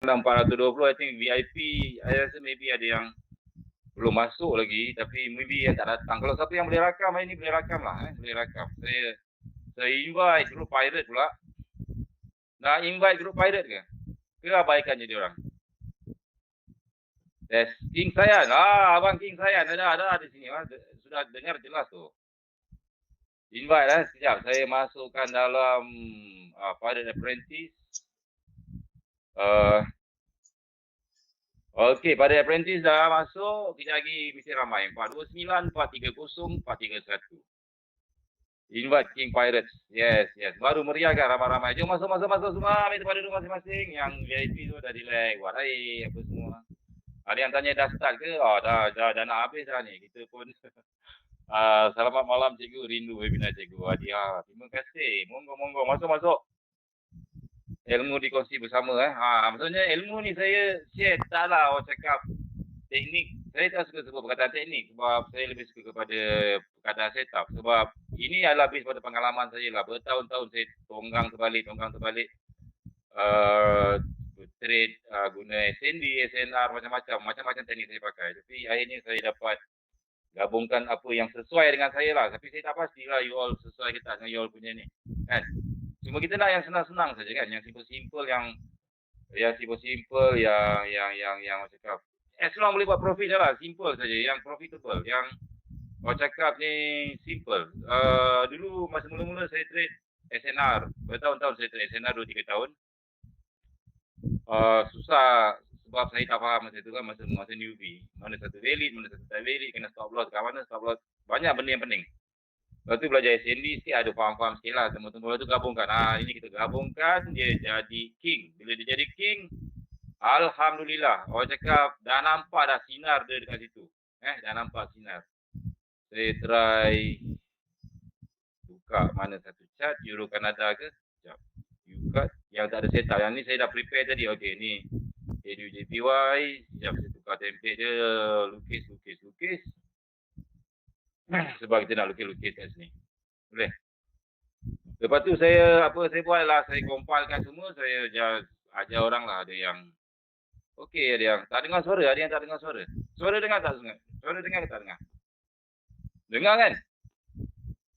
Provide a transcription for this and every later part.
420, I think VIP, I rasa maybe ada yang belum masuk lagi, tapi maybe yang tak datang. Kalau siapa yang boleh rakam hari ni, boleh rakam lah. Boleh rakam. Saya invite group pirate pula. Nak invite group pirate ke? Ke abaikan je diorang? Yes, King Sayan. Abang King Sayan ada di sini. Sudah dengar jelas tu. Invite sekejap. Saya masukkan dalam Pirate Apprentice. Okey, pada apprentice dah masuk, kejap lagi mesti ramai. 429, 430, 431. Invite King Pirates. Yes. Baru meriah kan ramai-ramai. Jom masuk semua. Ambil tempat duduk masing-masing. Yang VIP tu dah delay. Buat air, apa semua. Ada yang tanya dah start ke? Dah nak habis dah ni. Kita pun selamat malam cikgu. Rindu webinar cikgu. Hadiah. Terima kasih. Monggo. Masuk. Ilmu dikongsi bersama. Maksudnya ilmu ni saya share taklah orang cakap teknik. Saya tak suka sebut perkataan teknik sebab saya lebih suka kepada perkataan setup. Sebab ini adalah based pada pengalaman saya lah. Bertahun-tahun saya tonggang terbalik. Trade guna SND, SNR, macam-macam teknik saya pakai. Tapi akhirnya saya dapat gabungkan apa yang sesuai dengan saya lah. Tapi saya tak pastilah you all sesuai ke tak dengan you all punya ni. Kan? Cuma kita nak yang senang-senang saja kan, yang simple-simple, yang macam cakap, as long boleh buat profit je lah, simple saja, yang profitable, yang orang cakap ni simple. Dulu masa mula-mula saya trade SNR, bertahun-tahun saya trade SNR 2-3 tahun. Susah sebab saya tak faham masa tu kan, masa newbie, mana satu valid, mana satu tak valid, kena stop loss kat mana, banyak benda yang pening. Lepas tu belajar SND sikit ada faham-faham sikit lah. Temu-temu tu gabungkan. Ini kita gabungkan. Dia jadi king. Bila dia jadi king, alhamdulillah. Orang cakap dah nampak dah sinar dia dekat situ. Dah nampak sinar. Saya try buka mana satu chart. Euro Canada ke? Sekejap. Buka. Yang tak ada setup. Yang ni saya dah prepare tadi. Okay, ni ADUJPY. Sekejap saya tukar template je. Lukis. Sebab kita nak lukis-lukis kat sini. Boleh? Lepas tu saya buat lah, saya compile semua, saya ajar orang lah, ada yang okey, ada yang tak dengar suara, ada yang tak dengar suara. Suara dengar tak dengar? Suara dengar ke tak dengar? Dengar kan?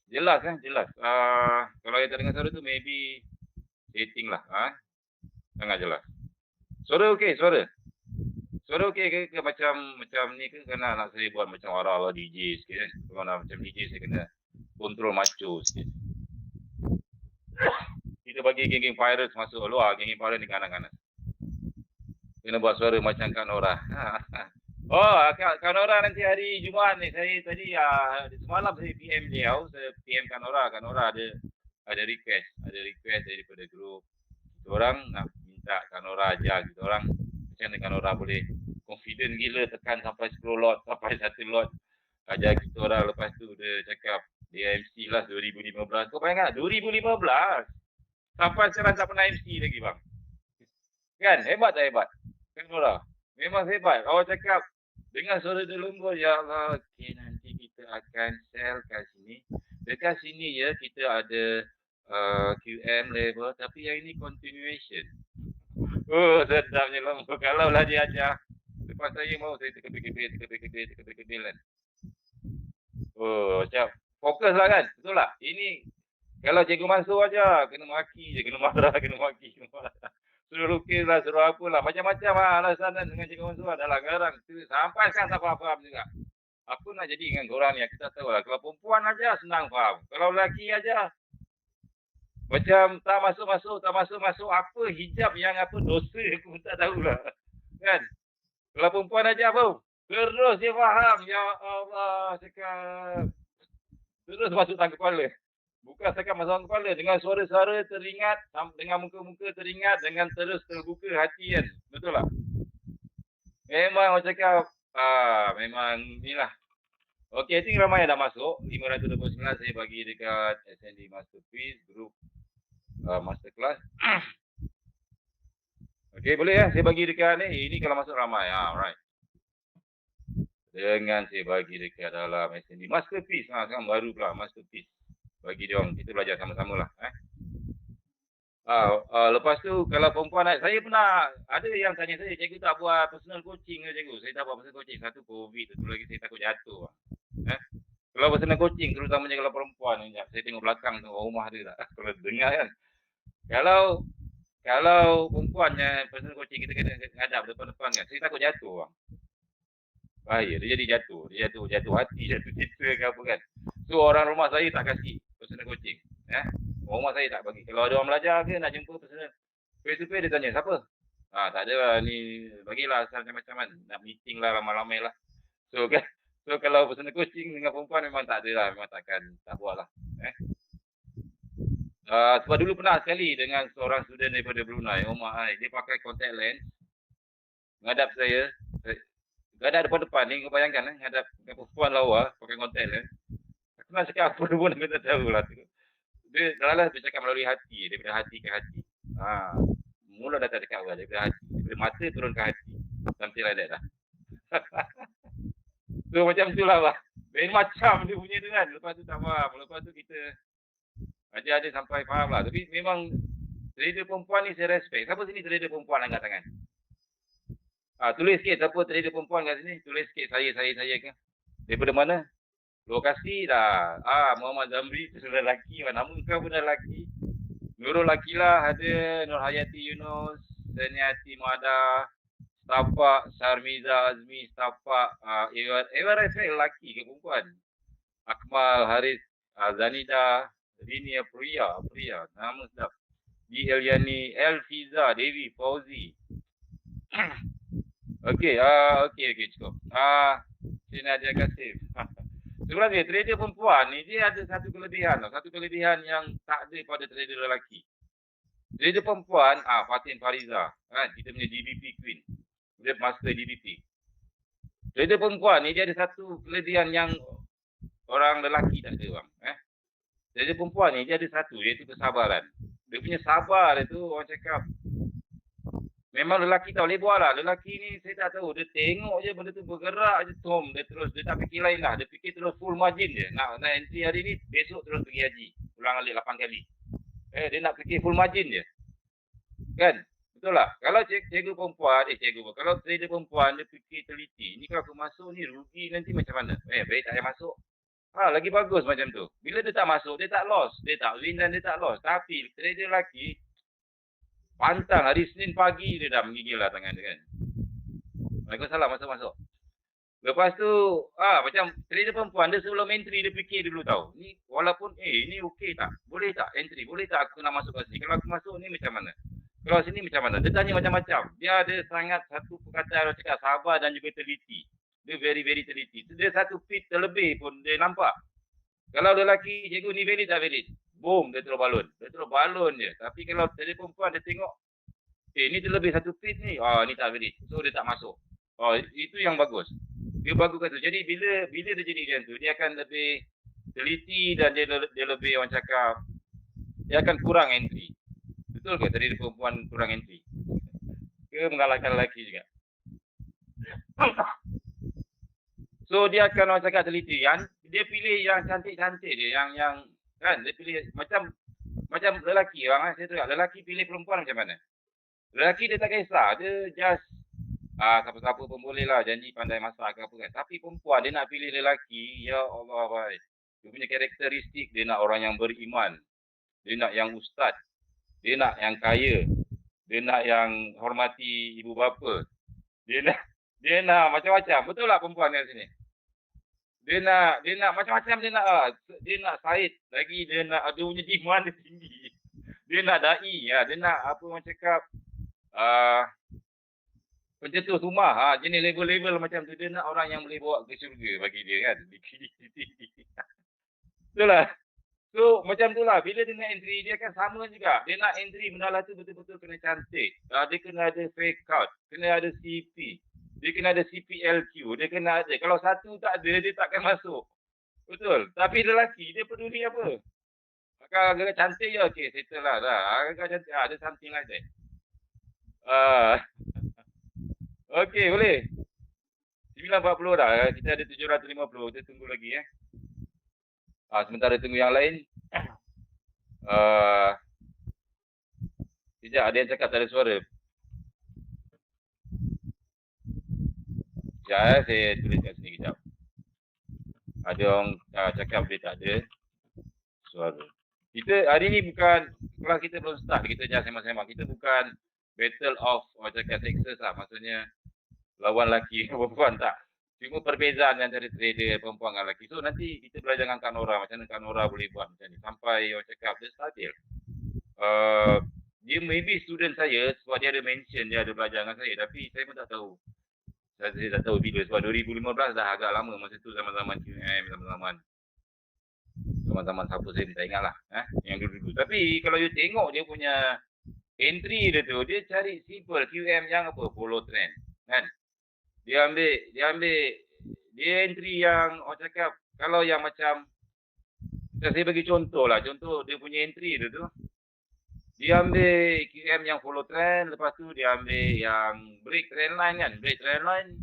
Jelas kan? Jelas. Kalau yang tak dengar suara tu maybe setting lah. Sangat jelas. Suara okey, suara. Suara okey ke macam ni ke? Kena nak saya buat macam orang DJ sikit kan. Kalau nak macam DJ saya kena kontrol macho sikit. Kita bagi geng-geng pirates masuk luar, geng-geng pirates ni kanan-kanan. Kena buat suara macam Kak Nora. Kak Nora nanti hari Jumaat ni, saya tadi semalam saya PM dia, saya PM Kak Nora. Kak Nora ada request daripada grup. Kita orang nak minta Kak Nora ajar kita orang macam mana Kak Nora boleh confident gila tekan sampai 10 lot, sampai 1 lot. Ajar kita orang. Lepas tu dia cakap dia MC lah 2015. Kau bayangkan 2015 sampai sekarang tak pernah MC lagi bang. Kan? Hebat tak hebat? Kak Nora memang hebat. Orang cakap dengan suara dia lembut, ya Allah, okay, nanti kita akan sell kat sini. Dekat sini je kita ada QM level, tapi yang ini continuation. Sedapnya lembut. Kalau lah dia ajar, lepas saya mau saya teka-teka kan. Macam fokus lah kan. Betul tak? Ini kalau cikgu masuk aja kena maki je, kena marah. Suruh lukis lah, suruh apalah. Macam-macam lah alasan dengan cikgu masuk adalah garang. Sampai sekarang tak faham juga. Apa nak jadi dengan korang ni? Kita tahu lah. Kalau perempuan aja senang faham. Kalau lelaki aja macam tak masuk. Apa hijab yang apa dosa aku tak tahulah. Kan? Kalau perempuan aja apa? Terus dia faham. Ya Allah, cakap. Terus masuk tang kepala. Bukan setakat masuk kepala. Dengan suara-suara teringat. Dengan muka-muka teringat. Dengan terus terbuka hati kan. Betul tak? Memang orang cakap. Memang inilah. Okey, I think ramai yang dah masuk. 529 saya bagi dekat SND Masterpiece. Group Masterclass. Okey, boleh ya. Saya bagi dekat ni. Ini kalau masuk ramai. Alright. Dengan saya bagi dekat dalam SND Masterpiece. Sekarang baru pula Masterpiece. Bagi dia orang. Kita belajar sama-sama lah. Lepas tu kalau perempuan saya pernah ada yang tanya saya, "Cikgu tak buat personal coaching ke cikgu?" Saya tak buat personal coaching. Satu COVID, satu lagi saya takut jatuh. Eh, kalau personal coaching terutamanya kalau perempuan ni, saya tengok belakang tu rumah dia tak. Kalau dengar kan. Kalau kalau perempuannya personal coaching kita kena ngadap depan-depan kan. Saya takut jatuh bang. Bahaya, dia jadi jatuh hati, jatuh cinta ke apa kan. So orang rumah saya tak kasih personal coaching. Orang rumah saya tak bagi. Kalau ada orang belajar ke nak jumpa personal face to face dia tanya siapa? Tak ada lah ni, bagilah asal macam-macam kan. Nak meeting lah ramai-ramai lah. So kan. So kalau personal coaching dengan perempuan memang tak ada lah, memang tak buat lah. Sebab dulu pernah sekali dengan seorang student daripada Brunei, Omar, dia pakai contact lens, ngadap saya, ngadap depan-depan ni, kau bayangkan ngadap perempuan lawa, pakai contact lens. Aku nak cakap apa pun aku tak tahu lah. Dia dah bercakap melalui hati, daripada hati ke hati. Mula dah tak cakap lah, daripada hati. Daripada mata turun ke hati. Something like that lah. So macam tu lah. Lain macam dia punya tu kan. Lepas tu tak faham. Lepas tu kita ada sampai faham lah. Tapi memang trader perempuan ni saya respect. Siapa sini trader perempuan angkat tangan? Tulis sikit siapa trader perempuan kat sini. Tulis sikit saya ke. Daripada mana? Lokasi dah. Muhammad Zamri tu sudah lelaki. Nama kau pun dah lelaki. Nurul Akilah ada. Nur Hayati Yunus. Seniati Mada. Stapak. Sarmiza Azmi. Stapak. Ewa respect lelaki ke perempuan. Akmal Haris. Zanida. Rini Priya. Nama sedap. Di Eliani. Elfiza. Devi. Fauzi. Okey cukup. Sina Nadia Kasim. Sebenarnya trader perempuan ni dia ada satu kelebihan yang tak ada pada trader lelaki. Trader perempuan, Fatin Fariza, kan, kita punya GBP Queen. Dia master GBP. Trader perempuan ni dia ada satu kelebihan yang orang lelaki tak ada bang. Trader perempuan ni dia ada satu, iaitu kesabaran. Dia punya sabar itu orang cakap memang lelaki tak boleh buat lah. Lelaki ni saya tak tahu. Dia tengok je benda tu bergerak je. Dia tak fikir lain lah. Dia fikir terus full margin je. Nak entry hari ni, besok terus pergi haji. Ulang alik 8 kali. Dia nak fikir full margin je. Kan? Betul lah. Kalau cikgu perempuan, kalau trader perempuan, dia fikir teliti. Ni kalau aku masuk ni, rugi nanti macam mana? Baik tak payah masuk. Lagi bagus macam tu. Bila dia tak masuk, dia tak loss. Dia tak win dan dia tak loss. Tapi trader lelaki, pantang hari Senin pagi dia dah menggigil lah tangan dia kan. Waalaikumsalam, masuk. Lepas tu, macam trader perempuan dia sebelum entry dia fikir dulu tahu. Ni walaupun ni okey tak? Boleh tak entry? Boleh tak aku nak masuk kat sini? Kalau aku masuk ni macam mana? Kalau sini macam mana? Dia tanya macam-macam. Dia ada sangat satu perkataan orang cakap sabar dan juga teliti. Dia very very teliti. Dia satu fit terlebih pun dia nampak. Kalau lelaki cikgu ni valid tak valid? Boom, dia terus balon je. Tapi kalau trader perempuan dia tengok, ni terlebih satu feet ni, ni tak valid. So dia tak masuk. Itu yang bagus. Dia bagus kat tu. Jadi bila dia jadi macam tu, dia akan lebih teliti dan dia lebih orang cakap, dia akan kurang entry. Betul ke trader perempuan kurang entry? Ke mengalahkan lelaki juga? So dia akan orang cakap teliti. Dia pilih yang cantik-cantik dia, yang kan dia pilih macam lelaki orang saya tahu lelaki pilih perempuan macam mana. Lelaki dia tak kisah, dia just siapa-siapa pun boleh lah janji pandai masak ke apa kan. Tapi perempuan dia nak pilih lelaki, ya Allah baik. Dia punya karakteristik, dia nak orang yang beriman. Dia nak yang ustaz. Dia nak yang kaya. Dia nak yang hormati ibu bapa. Dia nak macam-macam. Betul lah perempuan kat sini. Dia nak macam-macam dia nak Said lagi, dia nak ada punya demand dia tinggi. Dia nak dai, dia nak apa orang cakap pencetus rumah, jenis level-level macam tu. Dia nak orang yang boleh bawa ke syurga bagi dia kan. Betul lah. So macam tu lah, bila dia nak entry dia kan sama juga. Dia nak entry benda tu betul-betul kena cantik. Dia kena ada fake out, kena ada CP. Dia kena ada CPLQ, dia kena ada. Kalau satu tak ada, dia takkan masuk. Betul. Tapi lelaki, dia peduli apa? Agak cantik je, okey, settle lah. Agak cantik, ada something like that. Okey, boleh. 9.40 dah. Kita ada 750. Kita tunggu lagi sementara tunggu yang lain. Kejap, ada yang cakap tak ada suara. Sekejap saya tulis kat sini kejap. Ada orang cakap dia tak ada suara. Kita hari ni bukan, kelas kita belum start. Kita just sembang-sembang. Kita bukan battle of orang cakap sexes lah. Maksudnya lawan lelaki perempuan tak. Cuma perbezaan antara trader perempuan dengan lelaki. So nanti kita belajar dengan Kak Nora. Macam mana Kak Nora boleh buat macam ni. Sampai orang cakap dia stabil. Dia maybe student saya sebab dia ada mention dia ada belajar dengan saya. Tapi saya pun tak tahu. Saya tak tahu bila. Sebab 2015 dah agak lama. Masa tu zaman-zaman QM, zaman-zaman siapa saya tak ingat lah. Yang dulu-dulu. Tapi kalau you tengok dia punya entry dia tu, dia cari simple QM yang apa? Follow trend. Kan? Dia entry yang orang cakap, kalau yang macam, saya bagi contoh lah. Contoh dia punya entry dia tu. Dia ambil QM yang follow trend, lepas tu dia ambil yang break trend line kan. Break trend line.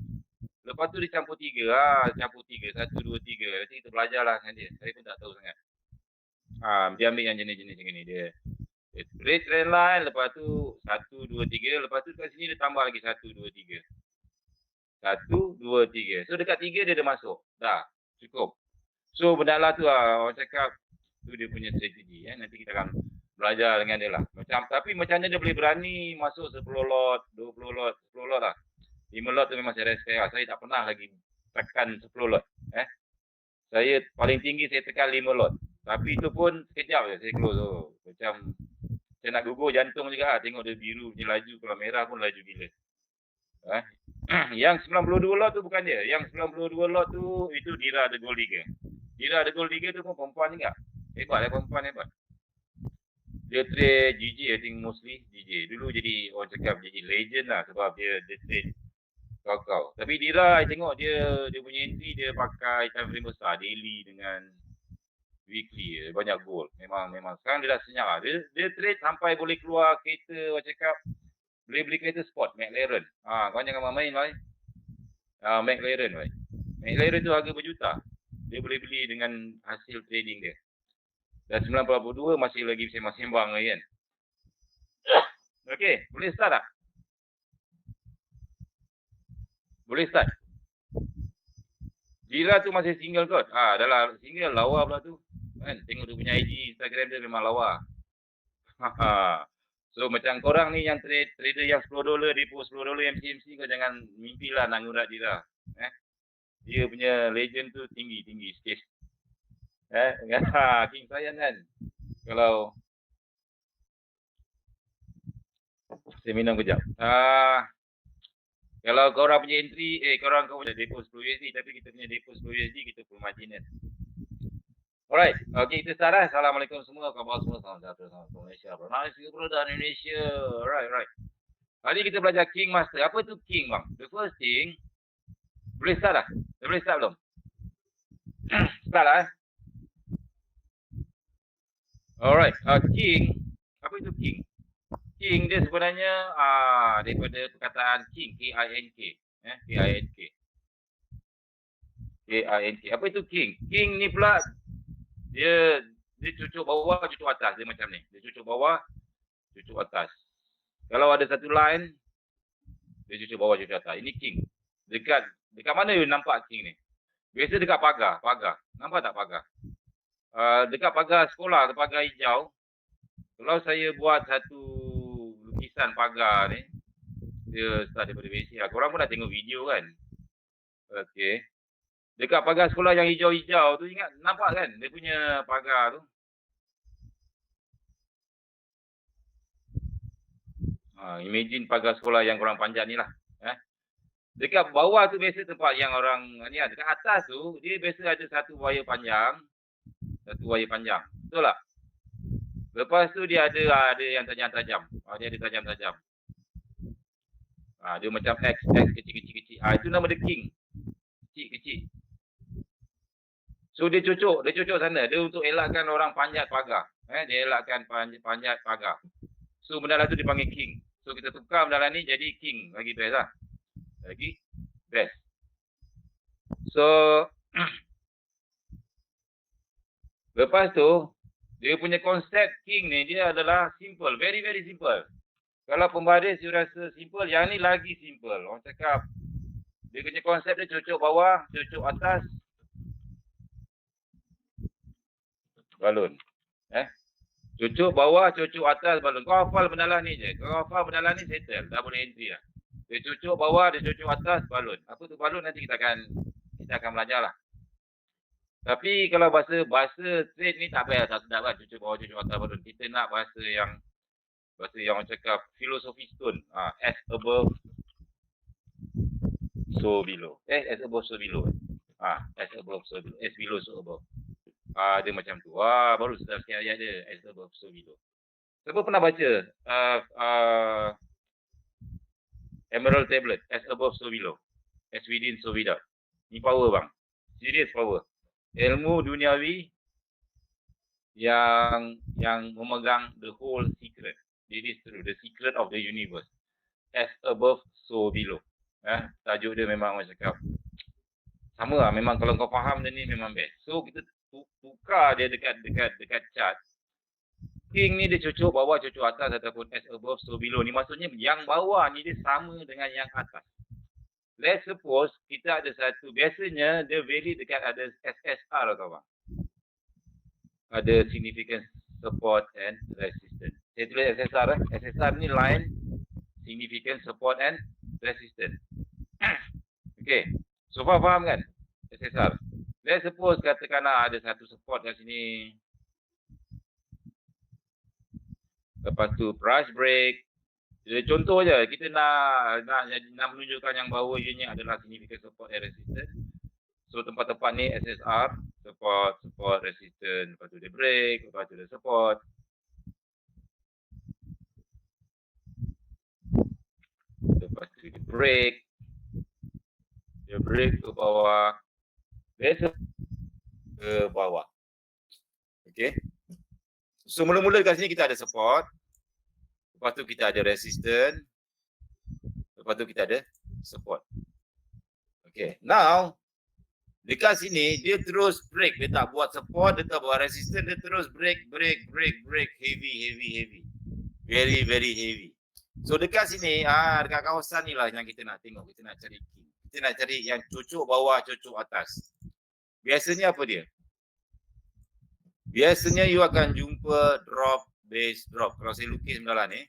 Lepas tu dia campur tiga. Campur tiga. 1, 2, 3. Nanti kita belajar lah dengan dia. Saya pun tak tahu sangat. Dia ambil yang jenis-jenis macam ni. Dia break trend line. Lepas tu 1, 2, 3. Lepas tu kat sini dia tambah lagi 1, 2, 3. 1, 2, 3. So dekat 3 dia dah masuk. Dah. Cukup. So benda lah tu lah. Orang cakap tu dia punya strategi. Nanti kita akan belajar dengan dia lah. Tapi macam mana dia boleh berani masuk 10 lot, 20 lot, 10 lot lah. 5 lot tu memang saya respect lah. Saya tak pernah lagi tekan 10 lot. Saya paling tinggi saya tekan 5 lot. Tapi itu pun sekejap je saya close. Macam saya nak gugur jantung juga lah. Tengok dia biru punya laju. Kalau merah pun laju gila. Yang 92 lot tu bukan dia. Yang 92 lot tu itu Dira The Gold Digger. Dira The Gold Digger tu pun perempuan juga. Hebat lah perempuan hebat. Dia trade GG, I think mostly GG. Dulu jadi orang cakap jadi legend lah sebab dia trade kau. Tapi Dira, I tengok dia punya entry dia pakai time frame besar, daily dengan weekly. Banyak goal. Memang sekarang dia dah senyap lah. Dia trade sampai boleh keluar kereta, orang cakap boleh beli kereta sport, McLaren. Kau jangan main lah. McLaren lah. McLaren tu harga berjuta. Dia boleh beli dengan hasil trading dia. Dan 942 masih lagi sembang-sembang lagi kan. Okey, boleh start tak? Boleh start. Dira tu masih single kot. Adalah single, lawa pula tu. Kan, tengok dia punya IG, Instagram dia memang lawa. So macam korang ni yang trader yang $10, depo $10 MCMC, kau jangan mimpilah nak ngurat Dira. Dia punya legend tu tinggi sikit. King Sayan kan. Kalau saya minum kejap. Kalau korang punya entry, korang kau punya depo 10 USD, tapi kita punya depo 10 USD, kita full margin kan. Alright, okay, kita start lah. Assalamualaikum semua, khabar semua, salam sejahtera, salam Malaysia. Pernah Singapura dan Indonesia. Alright. Hari kita belajar King Master. Apa tu King bang? The first thing, boleh start lah? Boleh start belum? Start lah Alright, King. Apa itu King? King dia sebenarnya daripada perkataan King, K-I-N-K. K-I-N-K. K-I-N-K. Apa itu King? King ni pula dia cucuk bawah, cucuk atas. Dia macam ni. Dia cucuk bawah, cucuk atas. Kalau ada satu line, dia cucuk bawah, cucuk atas. Ini King. Dekat mana you nampak King ni? Biasa dekat pagar. Nampak tak pagar? Dekat pagar sekolah, pagar hijau. Kalau saya buat satu lukisan pagar ni, dia start daripada basic. Korang pun dah tengok video kan? Okay. Dekat pagar sekolah yang hijau-hijau tu, ingat, nampak kan? Dia punya pagar tu. Imagine pagar sekolah yang korang panjat ni lah. Dekat bawah tu biasa tempat yang orang ni lah. Dekat atas tu, dia biasa ada satu wire panjang. Betul tak? Lepas tu dia ada yang tajam-tajam. Dia ada tajam-tajam. Dia macam X kecil-kecil. Itu nama dia King. Kecil-kecil. So dia cucuk sana. Dia untuk elakkan orang panjat pagar. Dia elakkan panjat pagar. So benda lah tu dipanggil King. So kita tukar benda lah ni jadi King. Lagi best lah. Lagi best. So lepas tu dia punya konsep King ni dia adalah simple, very very simple. Kalau pembaris you rasa simple, yang ni lagi simple. Orang cakap dia punya konsep dia cucuk bawah, cucuk atas, balon. Cucuk bawah, cucuk atas, balon. Kau hafal bendalah ni je. Kau hafal bendalah ni settle, dah boleh entry lah. Dia cucuk bawah, dia cucuk atas, balon. Apa tu balon nanti kita akan belajar lah. Tapi kalau bahasa straight ni tak payah, tak sedap kan. Cucuk bawah, cucuk atas, balon. Kita nak bahasa yang orang cakap philosophy stone. As above, so below. As above, so below. As above, so below. As below, so above. Dia macam tu. Baru sedap sikit ayat dia. As above, so below. Siapa pernah baca Emerald Tablet? As above, so below. As within, so without. Ni power bang. Serious power. Ilmu duniawi yang memegang the whole secret. It is true. The secret of the universe. As above, so below. Tajuk dia memang macam cakap. Sama lah. Memang kalau kau faham dia ni memang best. So kita tukar dia dekat chart. King ni dia cucuk bawah, cucuk atas ataupun as above, so below. Ni maksudnya yang bawah ni dia sama dengan yang atas. Let's suppose kita ada satu. Biasanya dia value dekat ada SSR tau bang. Ada significant support and resistance. Saya tulis SSR. SSR ni line significant support and resistance. Okay. So far faham kan? SSR. Let's suppose katakanlah ada satu support kat sini. Lepas tu price break. Contoh je, kita nak menunjukkan yang bahawa ianya adalah significant support and resistance. So tempat-tempat ni SSR, support, resistance, lepas tu dia break, lepas tu dia support. Lepas tu dia break. Dia break ke bawah. Biasa ke bawah. Okay. So mula-mula kat sini kita ada support. Lepas tu kita ada resistance. Lepas tu kita ada support. Okay. Now, dekat sini dia terus break. Dia tak buat support, dia tak buat resistance. Dia terus break. Heavy. Very heavy. So dekat sini, dekat kawasan ni lah yang kita nak tengok. Kita nak cari king. Kita nak cari yang cucuk bawah, cucuk atas. Biasanya apa dia? Biasanya you akan jumpa drop, base, drop. Kalau saya lukis benda ni.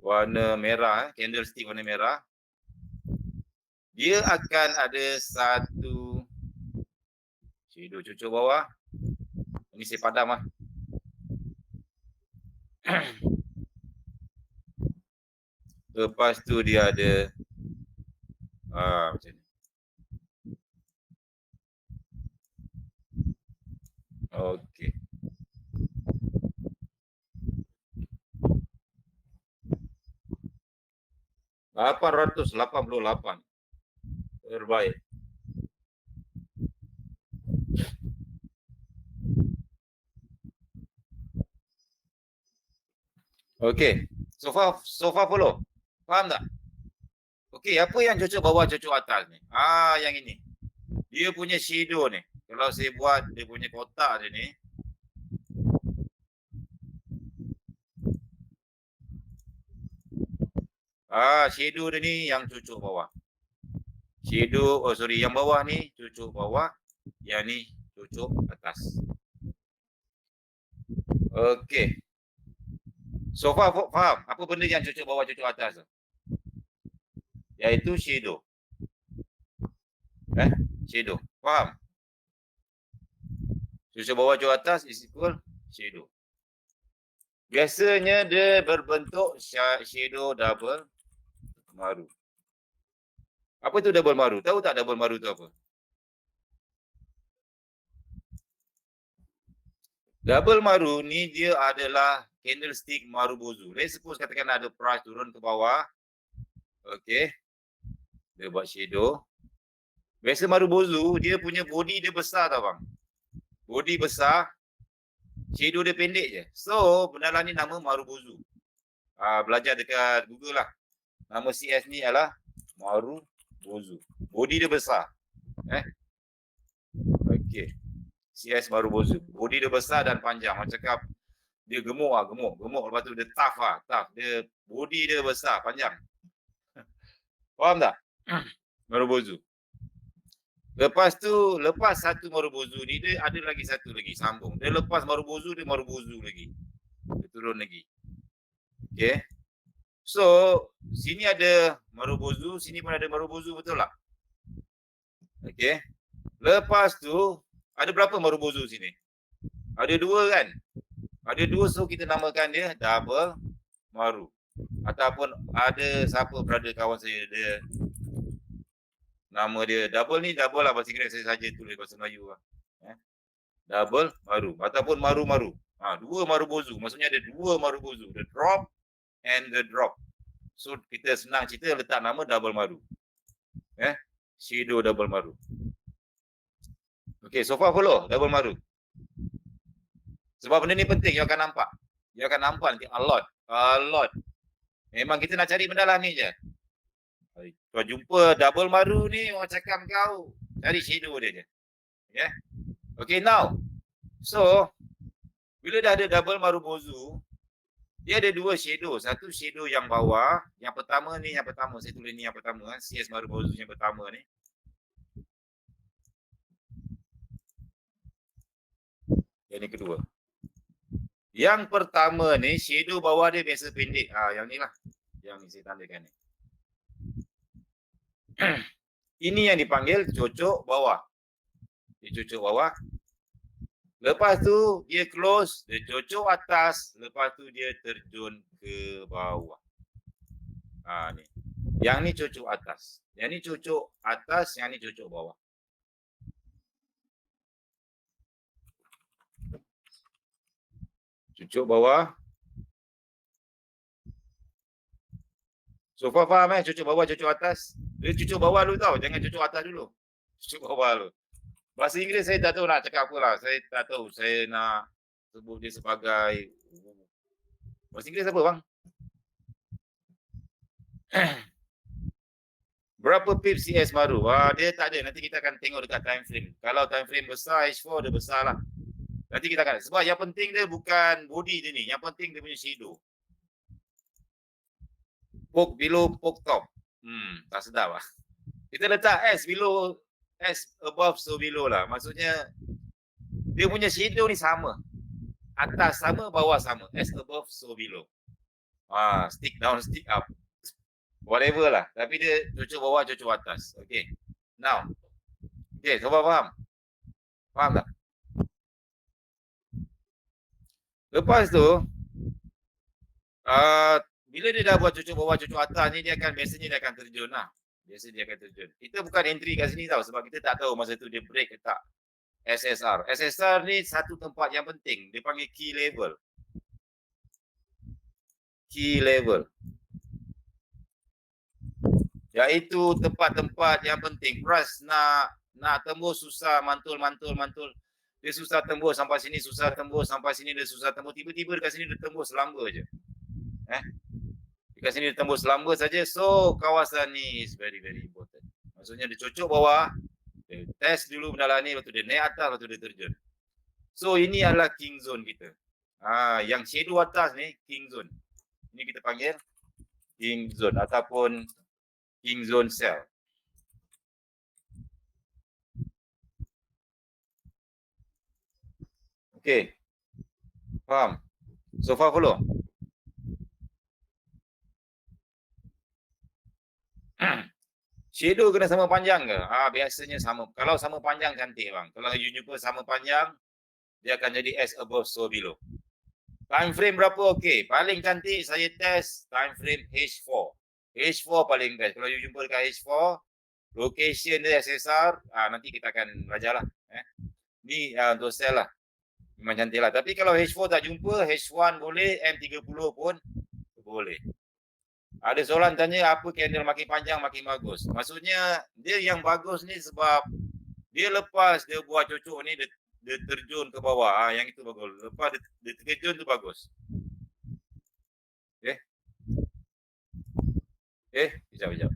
Warna merah, candlestick warna merah. Dia akan ada satu shadow cucuk bawah. Ini saya padam lah. Lepas tu dia ada macam ni. Okey. $888. Terbaik. Okey. So far follow. Faham tak? Okey, apa yang cucuk bawah, cucuk atas ni? Yang ini. Dia punya shadow ni. Kalau saya buat dia punya kotak dia ni. Shadow dia ni yang cucuk bawah. Yang bawah ni cucuk bawah. Yang ni cucuk atas. Okey. So far faham apa benda yang cucuk bawah, cucuk atas tu? Iaitu shadow. Shadow. Faham? Cucuk bawah, cucuk atas is equal shadow. Biasanya dia berbentuk shadow double maru. Apa tu double maru? Tahu tak double maru tu apa? Double maru ni dia adalah candlestick marubozu. Let's suppose katakan ada price turun ke bawah. Okay. Dia buat shadow. Biasa marubozu dia punya body dia besar tau bang. Body besar. Shadow dia pendek je. So benda ni nama marubozu. Belajar dekat Google lah. Nama CS ni adalah marubozu. Body dia besar. Okay. CS marubozu. Body dia besar dan panjang. Macam cakap Dia gemuk gemuk. Lepas tu dia tough. Dia body dia besar, panjang. Faham tak? Marubozu. Lepas satu Marubozu ni, dia ada lagi satu lagi, sambung. Dia lepas Marubozu, dia Marubozu lagi. Dia turun lagi. Okay. So, sini ada Marubozu, sini pun ada Marubozu, betul tak? Okay. Lepas tu, ada berapa Marubozu sini? Ada 2 kan? Ada 2, so kita namakan dia double Maru. Ataupun ada siapa brother kawan saya, dia nama dia double ni, double lah bahasa Inggeris, saya saja tulis bahasa Melayu lah. Double Maru ataupun Maru-Maru. 2 Marubozu, maksudnya ada 2 Marubozu, the drop and the drop. So kita senang cerita letak nama double Maru. Shadow double Maru. Okay, so far follow double Maru. Sebab benda ni penting, you akan nampak. You akan nampak nanti a lot. Memang kita nak cari benda lah ni je. Kau jumpa double Maru ni, orang cakap kau cari shadow dia je. Okay, now. So, bila dah ada double Marubozu, dia ada 2 shadow. Satu shadow yang bawah. Yang pertama, saya tulis ni yang pertama. CS Marubozu yang pertama ni. Yang ni kedua. Yang pertama ni, shadow bawah dia biasa pendek. Yang ni lah. Yang ni saya tandakan ni. Ini yang dipanggil cocok bawah. Dia cocok bawah. Lepas tu dia close, dia cocok atas, lepas tu dia terjun ke bawah. Ni. Yang ni cocok atas. Yang ni cocok atas, yang ni cocok bawah. Cocok bawah. So far faham cocok bawah, cocok atas. Dia cocok bawah dulu tau, jangan cocok atas dulu. Cocok bawah dulu. Bahasa Inggeris saya tak tahu nak cakap apa lah. Saya tak tahu. Saya nak sebut dia sebagai... Bahasa Inggeris apa bang? Berapa pip CS baru? Dia tak ada. Nanti kita akan tengok dekat time frame. Kalau time frame besar, H4 dia besar lah. Nanti kita akan... Sebab yang penting dia bukan body dia ni. Yang penting dia punya shadow. Poke below, poke top. Tak sedap lah. Kita letak S below... S above so below lah. Maksudnya dia punya shadow ni sama. Atas sama, bawah sama. S above so below. Stick down, stick up. Whatever lah. Tapi dia cocok bawah, cocok atas. Okay. Now. Okay, cuba faham? Faham tak? Lepas tu, bila dia dah buat cocok bawah, cocok atas ni, biasanya dia akan terjun lah. Biasanya dia akan terjun. Kita bukan entry kat sini tau, sebab kita tak tahu masa tu dia break ke tak. SSR. SSR ni satu tempat yang penting. Dia panggil key level. Key level. Iaitu tempat-tempat yang penting. Price nak tembus susah, mantul. Dia susah tembus sampai sini, susah tembus sampai sini, dia susah tembus. Tiba-tiba dekat sini dia tembus lamba je. Dekat sini dia tembus lamba saja. So kawasan ni is very very important. Maksudnya dia cocok bawah, dia test dulu benda lah ni, lepas tu dia naik atas, lepas tu dia terjun. So ini adalah king zone kita. Yang shadow atas ni king zone. Ini kita panggil king zone ataupun king zone cell. Okay. Faham? So far follow? Shadow kena sama panjang ke? Biasanya sama. Kalau sama panjang cantik bang. Kalau you jumpa sama panjang, dia akan jadi S above so below. Time frame berapa? Okey. Paling cantik saya test time frame H4. H4 paling best. Kalau you jumpa dekat H4, location dia SSR, nanti kita akan belajar lah. Ni untuk sell lah. Memang cantik lah. Tapi kalau H4 tak jumpa, H1 boleh, M30 pun boleh. Ada soalan tanya apa candle makin panjang makin bagus. Maksudnya dia yang bagus ni sebab dia lepas dia buat cocok ni, dia terjun ke bawah. Yang itu bagus. Lepas dia terjun tu bagus. Sekejap.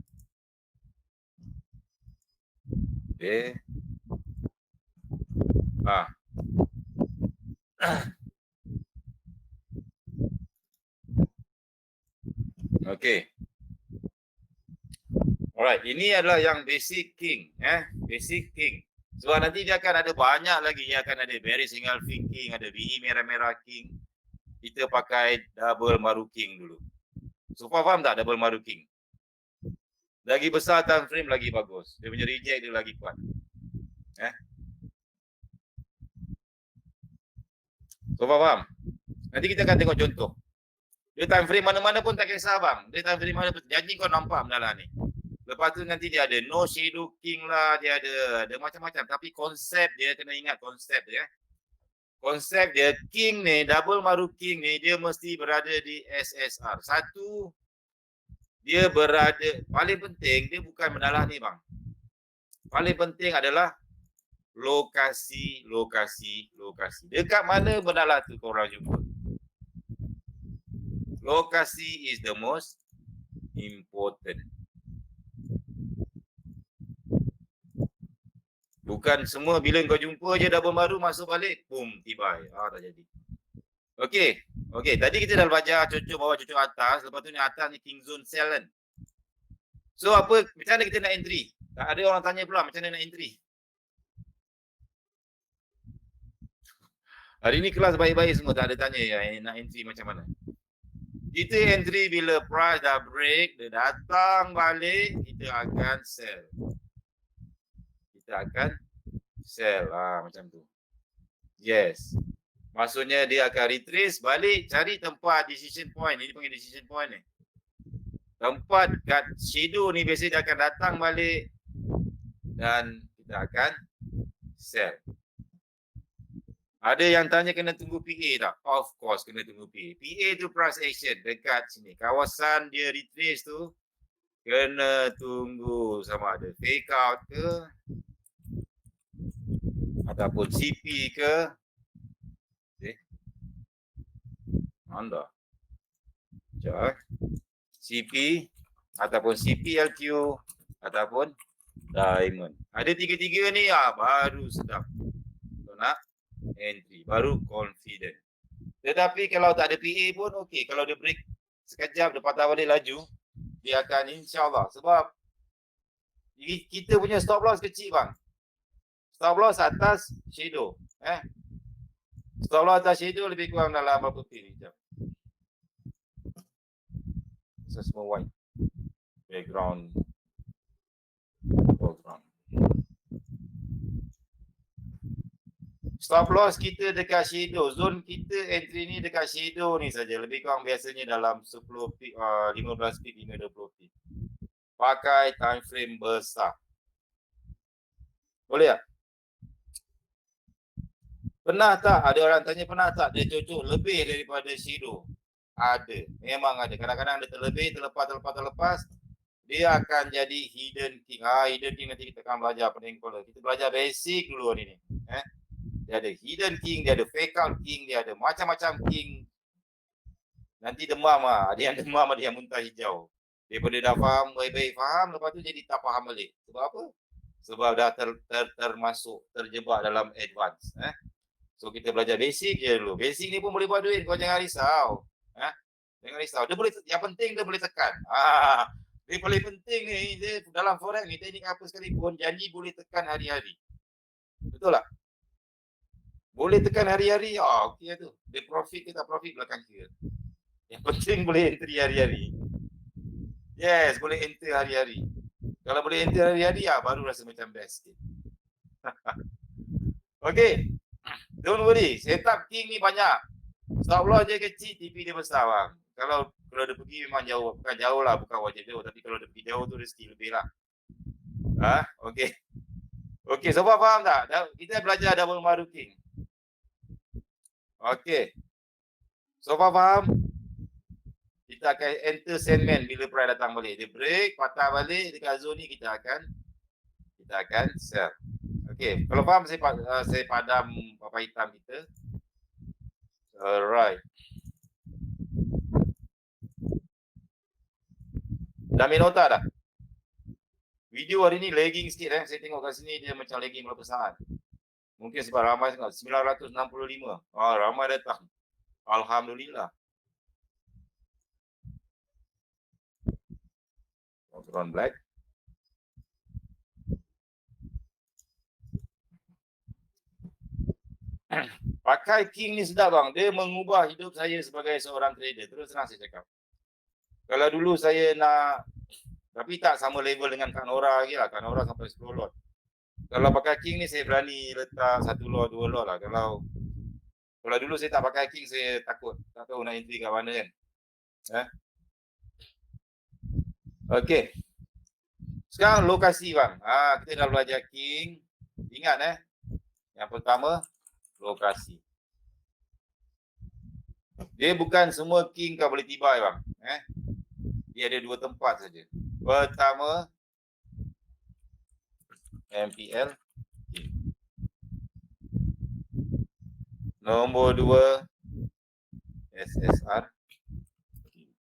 Okey. Alright, ini adalah yang basic king, basic king. Sebab nanti dia akan ada banyak lagi, dia akan ada Barry single fin king, ada BE merah-merah king. Kita pakai double maru king dulu. So faham tak double maru king? Lagi besar time frame lagi bagus. Dia punya reject dia lagi kuat. So faham? Nanti kita akan tengok contoh. Dia time frame mana-mana pun tak kisah bang. Dia time frame mana pun. Janji kau nampak mendalam ni. Lepas tu nanti dia ada no shadow king lah, dia ada macam-macam. Tapi konsep dia, kena ingat konsep dia. Konsep dia, king ni, double maru king ni, dia mesti berada di SSR. Satu, dia berada, paling penting, dia bukan mendalah ni bang. Paling penting adalah lokasi. Dekat mana mendalah tu korang jumpa. Lokasi is the most important. Bukan semua bila kau jumpa je double maru masuk balik, boom, tibai. Tak jadi. Okey, tadi kita dah belajar cucuk bawah, cucuk atas. Lepas tu ni atas ni king zone cell kan. So apa, macam mana kita nak entry? Tak ada orang tanya pula macam mana nak entry. Hari ni kelas baik-baik semua, tak ada tanya nak entry macam mana. Kita entry bila price dah break, dia datang balik, kita akan sell. Macam tu. Yes. Maksudnya dia akan retrace balik, cari tempat decision point. Ini panggil decision point ni. Tempat kat shadow ni biasanya dia akan datang balik dan kita akan sell. Ada yang tanya kena tunggu PA tak? Of course kena tunggu PA. PA tu price action dekat sini. Kawasan dia retrace tu kena tunggu sama ada fake out ke ataupun CP ke. Anda. Sekejap. CP ataupun CPLQ ataupun diamond. Ada tiga-tiga ni baru sedap. Kau nak entry, baru confident. Tetapi kalau tak ada PA pun okey. Kalau dia break sekejap, dia patah balik laju, dia akan insyaAllah. Sebab kita punya stop loss kecil bang. Stop loss atas shadow. Stop loss atas shadow lebih kurang dalam berapa pin ni. Semua white. Background. Stop loss kita dekat shadow. Zone kita entry ni dekat shadow ni saja. Lebih kurang biasanya dalam 10 pip, 15 pip hingga 20 pip. Pakai time frame besar. Boleh tak? Pernah tak? Ada orang tanya pernah tak dia cocok lebih daripada shadow? Ada. Memang ada. Kadang-kadang dia terlepas. Dia akan jadi hidden king. Hidden king nanti kita akan belajar pening color. Kita belajar basic dulu hari ni. Dia ada hidden king, dia ada fake out king, dia ada macam-macam king. Nanti demam ada yang demam, ada yang muntah hijau. Daripada dah faham, baik-baik faham, lepas tu jadi tak faham balik. Sebab apa? Sebab dah termasuk, terjebak dalam advance. So kita belajar basic je dulu. Basic ni pun boleh buat duit, kau jangan risau. Jangan risau. Dia boleh, yang penting dia boleh tekan. Dia paling penting ni, dia dalam forex ni, teknik apa sekalipun, janji boleh tekan hari-hari. Betul tak? Boleh tekan hari-hari, okey lah tu. Dia profit ke tak profit belakang kira. Yang penting boleh entry hari-hari. Yes, boleh enter hari-hari. Kalau boleh enter hari-hari, baru rasa macam best sikit. Okay. Don't worry, setup king ni banyak. Stop loss je kecil, TP dia besar bang. Kalau dia pergi memang jauh. Bukan jauh lah, bukan wajib jauh. Tapi kalau dia pergi jauh tu rezeki lebih lah. Okay. Okay, sobat faham tak? Kita belajar double maru king. Okay. Sobat faham? Kita akan enter sandman bila price datang balik. Dia break, patah balik dekat zone ni kita akan sell. Okay, kalau faham saya padam papan hitam kita. Alright. Dah main nota dah? Video hari ni lagging sikit Saya tengok kat sini dia macam lagging berapa saat. Mungkin sebab ramai sangat. 965. Ramai datang. Alhamdulillah. Turun black. Pakai king ni sedap bang. Dia mengubah hidup saya sebagai seorang trader. Terus terang saya cakap. Kalau dulu saya nak, tapi tak sama level dengan Kak Nora lagi lah. Kak Nora sampai 10 lot. Kalau pakai king ni saya berani letak 1 lot, 2 lot lah. Kalau dulu saya tak pakai king, saya takut. Tak tahu nak entry kat mana kan. Okey. Sekarang lokasi bang. Kita dah belajar king. Ingat yang pertama, lokasi. Dia bukan semua king kau boleh tibai bang. Dia ada 2 tempat saja. Pertama, MPL king. Nombor 2, SSR king.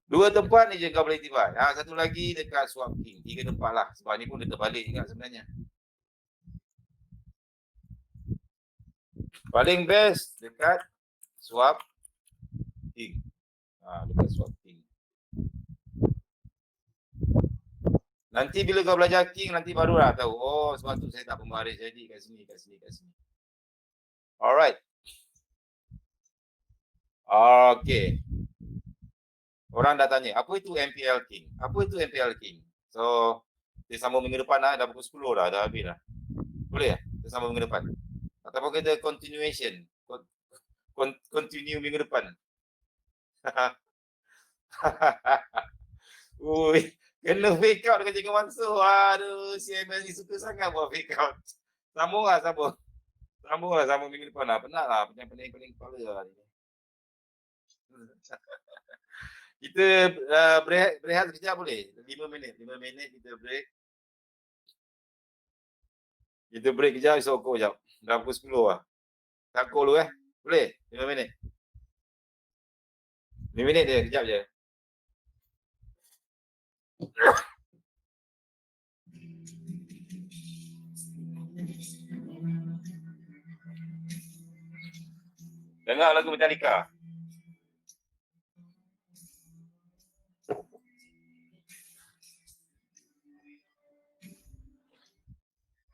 Dua tempat ni je kau boleh tibai. Satu lagi dekat swap king. 3 tempat lah. Sebab ni pun dia terbalik juga sebenarnya. Paling best dekat swap king. Dekat swap king. Nanti bila kau belajar king, nanti barulah tahu. Oh, sebab tu saya tak pembaris jadi kat sini. Alright. Okay. Orang dah tanya, apa itu MPL king? Apa itu MPL king? So, kita sambung minggu depan lah. Dah pukul 10 dah. Dah habis dah. Boleh ya? Kita sambung minggu depan. Ataupun kita continuation. Continue minggu depan. Ui, kena fake out dengan Cikgu Mansur. Aduh, CMS ni suka sangat buat fake out. Sambung minggu depan lah. Penat lah. Pening kepala lah. Kita berehat sekejap boleh? 5 minit kita break. Kita break kejap, esok kau kejap. Dah pukul 10 lah. Tak call dulu Boleh? 5 minit. 5 minit je, kejap je. Dengar lagu Metallica.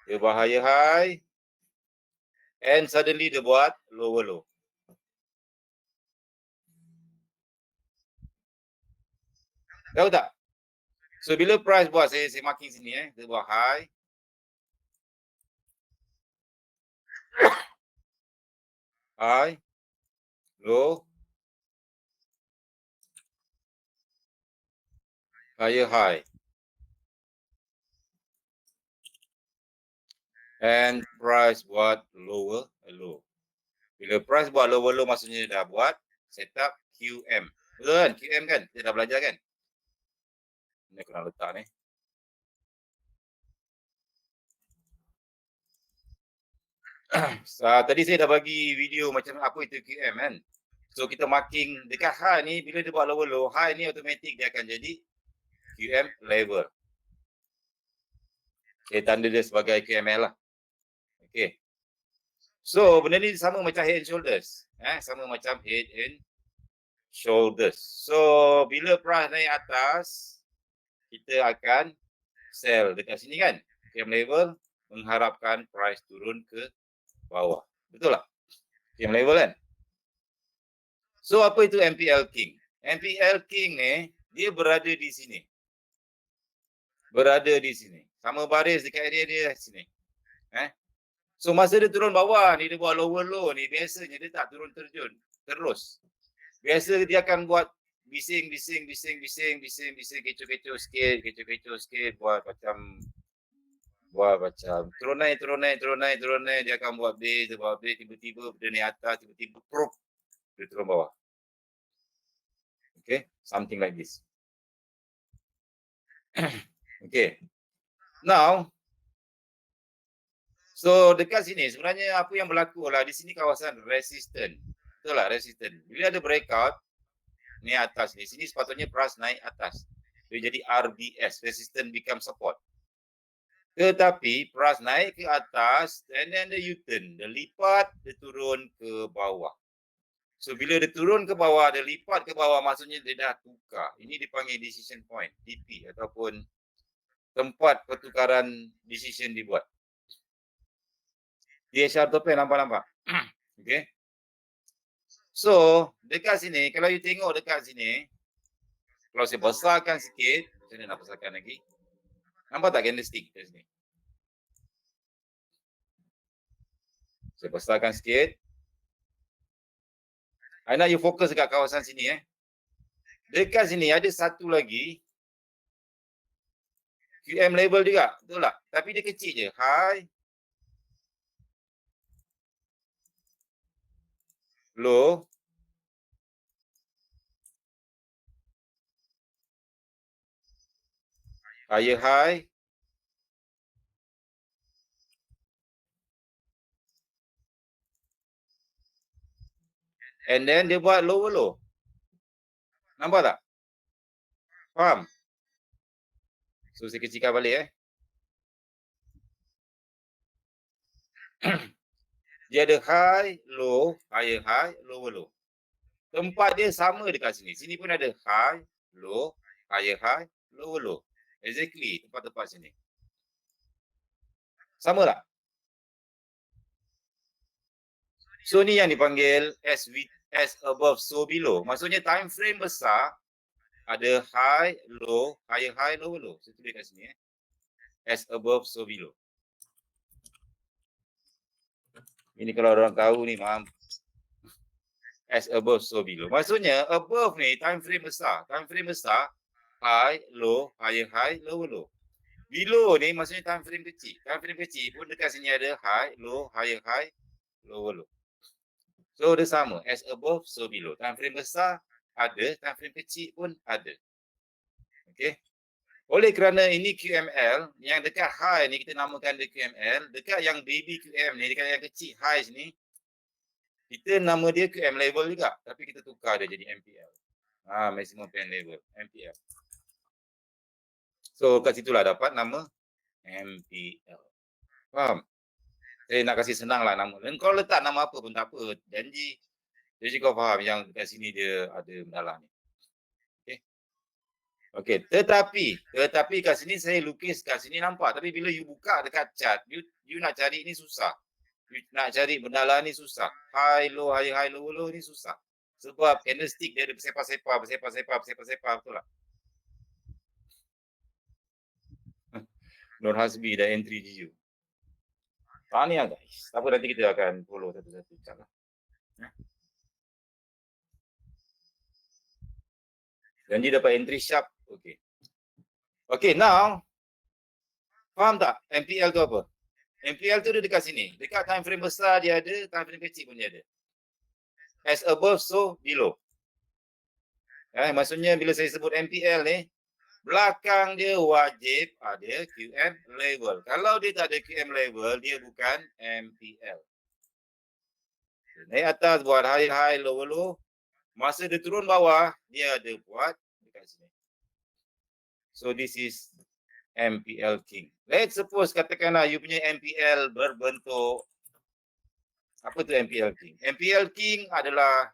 Dia bahaya high. And suddenly dia buat lower low. Tahu tak? So bila price buat, saya marking sini dia buat high. High. Low. Higher high. And price buat lower low. Bila price buat lower low, maksudnya dah buat setup QM. Betul kan? QM kan? Kita dah belajar kan? Ini kena letak ni. Tadi saya dah bagi video macam apa itu QM kan. So kita marking dekat high ni, bila dia buat lower low, high ni automatik dia akan jadi QM level. Saya tanda dia sebagai QML lah. Okay. So benda ni sama macam head and shoulders. Sama macam head and shoulders. So bila price naik atas, kita akan sell dekat sini kan. QM level mengharapkan price turun ke bawah. Betul tak? QM level kan? So apa itu MPL King? MPL King ni dia berada di sini. Sama baris dekat area dia sini. So masa dia turun bawah ni, dia buat lower low ni, biasanya dia tak turun terjun terus. Biasa dia akan buat bising, kecoh-kecoh sikit, buat macam turun naik, dia akan buat base, tiba-tiba dia naik atas, tiba-tiba dia turun bawah. Okay, something like this. Okay. Now, so dekat sini sebenarnya apa yang berlaku lah, di sini kawasan resistant. Betul lah, resistant. Bila ada breakout ni atas ni, sini sepatutnya price naik atas. Dia jadi RBS, resistant become support. Tetapi price naik ke atas and then dia U-turn. Dia lipat, dia turun ke bawah. So bila dia turun ke bawah, dia lipat ke bawah, maksudnya dia dah tukar. Ini dipanggil decision point, DP, ataupun tempat pertukaran decision dibuat. DHR tu apa nampak-nampak? Okay. So dekat sini, kalau you tengok dekat sini, kalau saya besarkan sikit, macam mana nak besarkan lagi? Nampak tak candlestick kat sini? Saya besarkan sikit. I nak you fokus dekat kawasan sini Dekat sini ada satu lagi QM level juga, betul tak? Tapi dia kecil je. High, low, higher high, and then dia buat lower low. Nampak tak? Faham? So saya kecilkan balik Dia ada high, low, higher high, lower low. Tempat dia sama dekat sini. Sini pun ada high, low, higher high, lower low. Exactly tempat-tempat sini. Sama tak? So ni yang dipanggil as above so below. Maksudnya time frame besar ada high, low, higher high, lower low. Saya tulis kat sini As above so below. Ini kalau orang tahu ni faham. As above so below. Maksudnya above ni time frame besar. Time frame besar high, low, higher high, lower low. Below ni maksudnya time frame kecil. Time frame kecil pun dekat sini ada high, low, higher high, lower low. So dia sama, as above so below. Time frame besar ada, time frame kecil pun ada. Okey. Oleh kerana ini QML, yang dekat high ni kita namakan dia QML, dekat yang baby QM ni, dekat yang kecil high ni, kita nama dia QM level juga, tapi kita tukar dia jadi MPL. Maximum pen level, MPL. So kat situlah dapat nama MPL. Faham? Saya nak kasih senang lah nama. Dan kalau letak nama apa pun tak apa. Janji kau faham yang kat sini dia ada mendalam ni. Okey. Tetapi kat sini saya lukis kat sini nampak. Tapi bila you buka dekat chart, you nak cari ni susah. You nak cari mendalam ni susah. High, low, high, low, low ni susah. Sebab candlestick dia ada bersepah-sepah, betul tak? Nur Hasbi dan entry GU. Tahniah guys. Tak apa, nanti kita akan follow satu-satu cara. Janji dapat entry sharp. Okey. Okey, now faham tak MPL tu apa? MPL tu dia dekat sini. Dekat time frame besar dia ada, time frame kecil pun dia ada. As above so below. Maksudnya bila saya sebut MPL ni, belakang dia wajib ada QM level. Kalau dia tak ada QM level, dia bukan MPL. Naik atas buat high, low, low. Masa dia turun bawah, dia ada buat dekat sini. So this is MPL King. Let's suppose katakanlah you punya MPL berbentuk, apa tu MPL King? MPL King adalah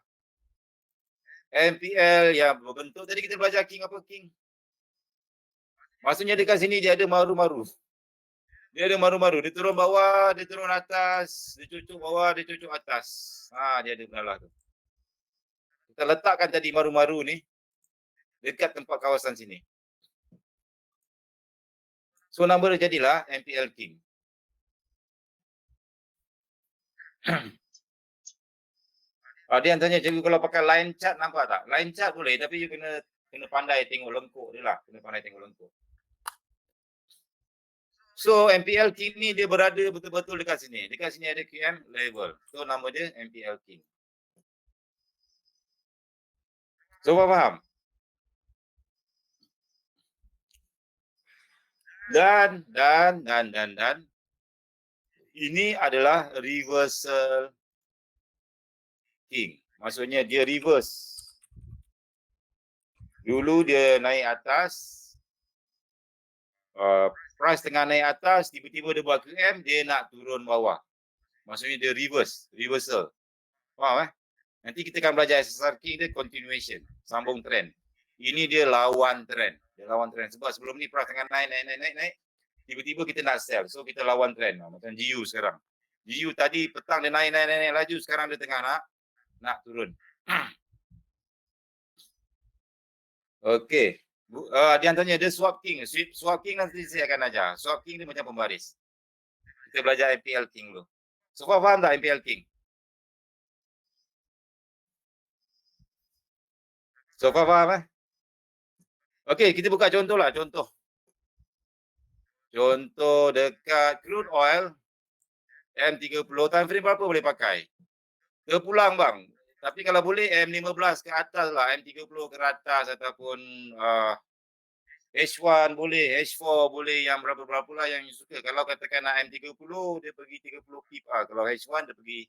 MPL yang berbentuk, tadi kita belajar King apa King? Maksudnya dekat sini dia ada maru-maru. Dia ada maru-maru. Dia turun bawah, dia turun atas, dia cucuk bawah, dia cucuk atas. Dia ada benalah tu. Kita letakkan tadi maru-maru ni dekat tempat kawasan sini. So nama dia jadilah MPL King. Dia yang tanya, cikgu kalau pakai line chart nampak tak? Line chart boleh, tapi you kena pandai tengok lengkuk dia lah. Kena pandai tengok lengkuk. So MPL King ni dia berada betul-betul dekat sini. Dekat sini ada QM level. So nama dia MPL King. So faham? Dan ini adalah reversal King. Maksudnya dia reverse. Dulu dia naik atas, price tengah naik atas, tiba-tiba dia buat QM, dia nak turun bawah. Maksudnya dia reversal. Faham Nanti kita akan belajar SSR King dia continuation, sambung trend. Ini dia lawan trend. Sebab sebelum ni price tengah naik. Tiba-tiba kita nak sell. So kita lawan trend. Macam GU sekarang. GU tadi petang dia naik laju, sekarang dia tengah nak turun. Okey. Dia tanya dia swap king. Swap king nanti saya akan ajar. Swap king ni macam pembaris. Kita belajar MPL king dulu. So faham tak MPL king? So faham Okey, kita buka contoh lah. Contoh dekat crude oil M30 time frame berapa boleh pakai? Terpulang bang. Tapi kalau boleh M15 ke atas lah, M30 ke atas ataupun H1 boleh, H4 boleh, yang berapa-berapa lah yang suka. Kalau katakan nak M30, dia pergi 30 pip. Kalau H1 dia pergi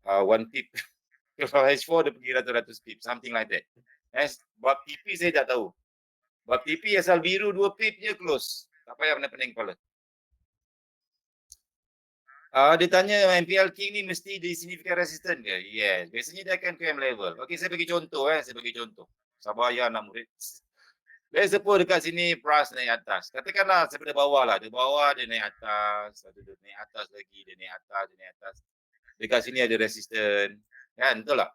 1 pip. Kalau H4 dia pergi ratus-ratus pip, something like that. Bab TP saya tak tahu. Bab TP asal biru 2 pip je close. Tak payah pening kepala. Dia tanya MPL King ni mesti di significant resistance ke? Yes. Biasanya dia akan QM level. Okey, saya bagi contoh. Sabar ya anak murid. Let's suppose dekat sini price naik atas. Katakanlah daripada bawah lah. Di bawah dia naik atas. Dia naik atas lagi. Dia naik atas. Dekat sini ada resistance. Kan? Betul tak?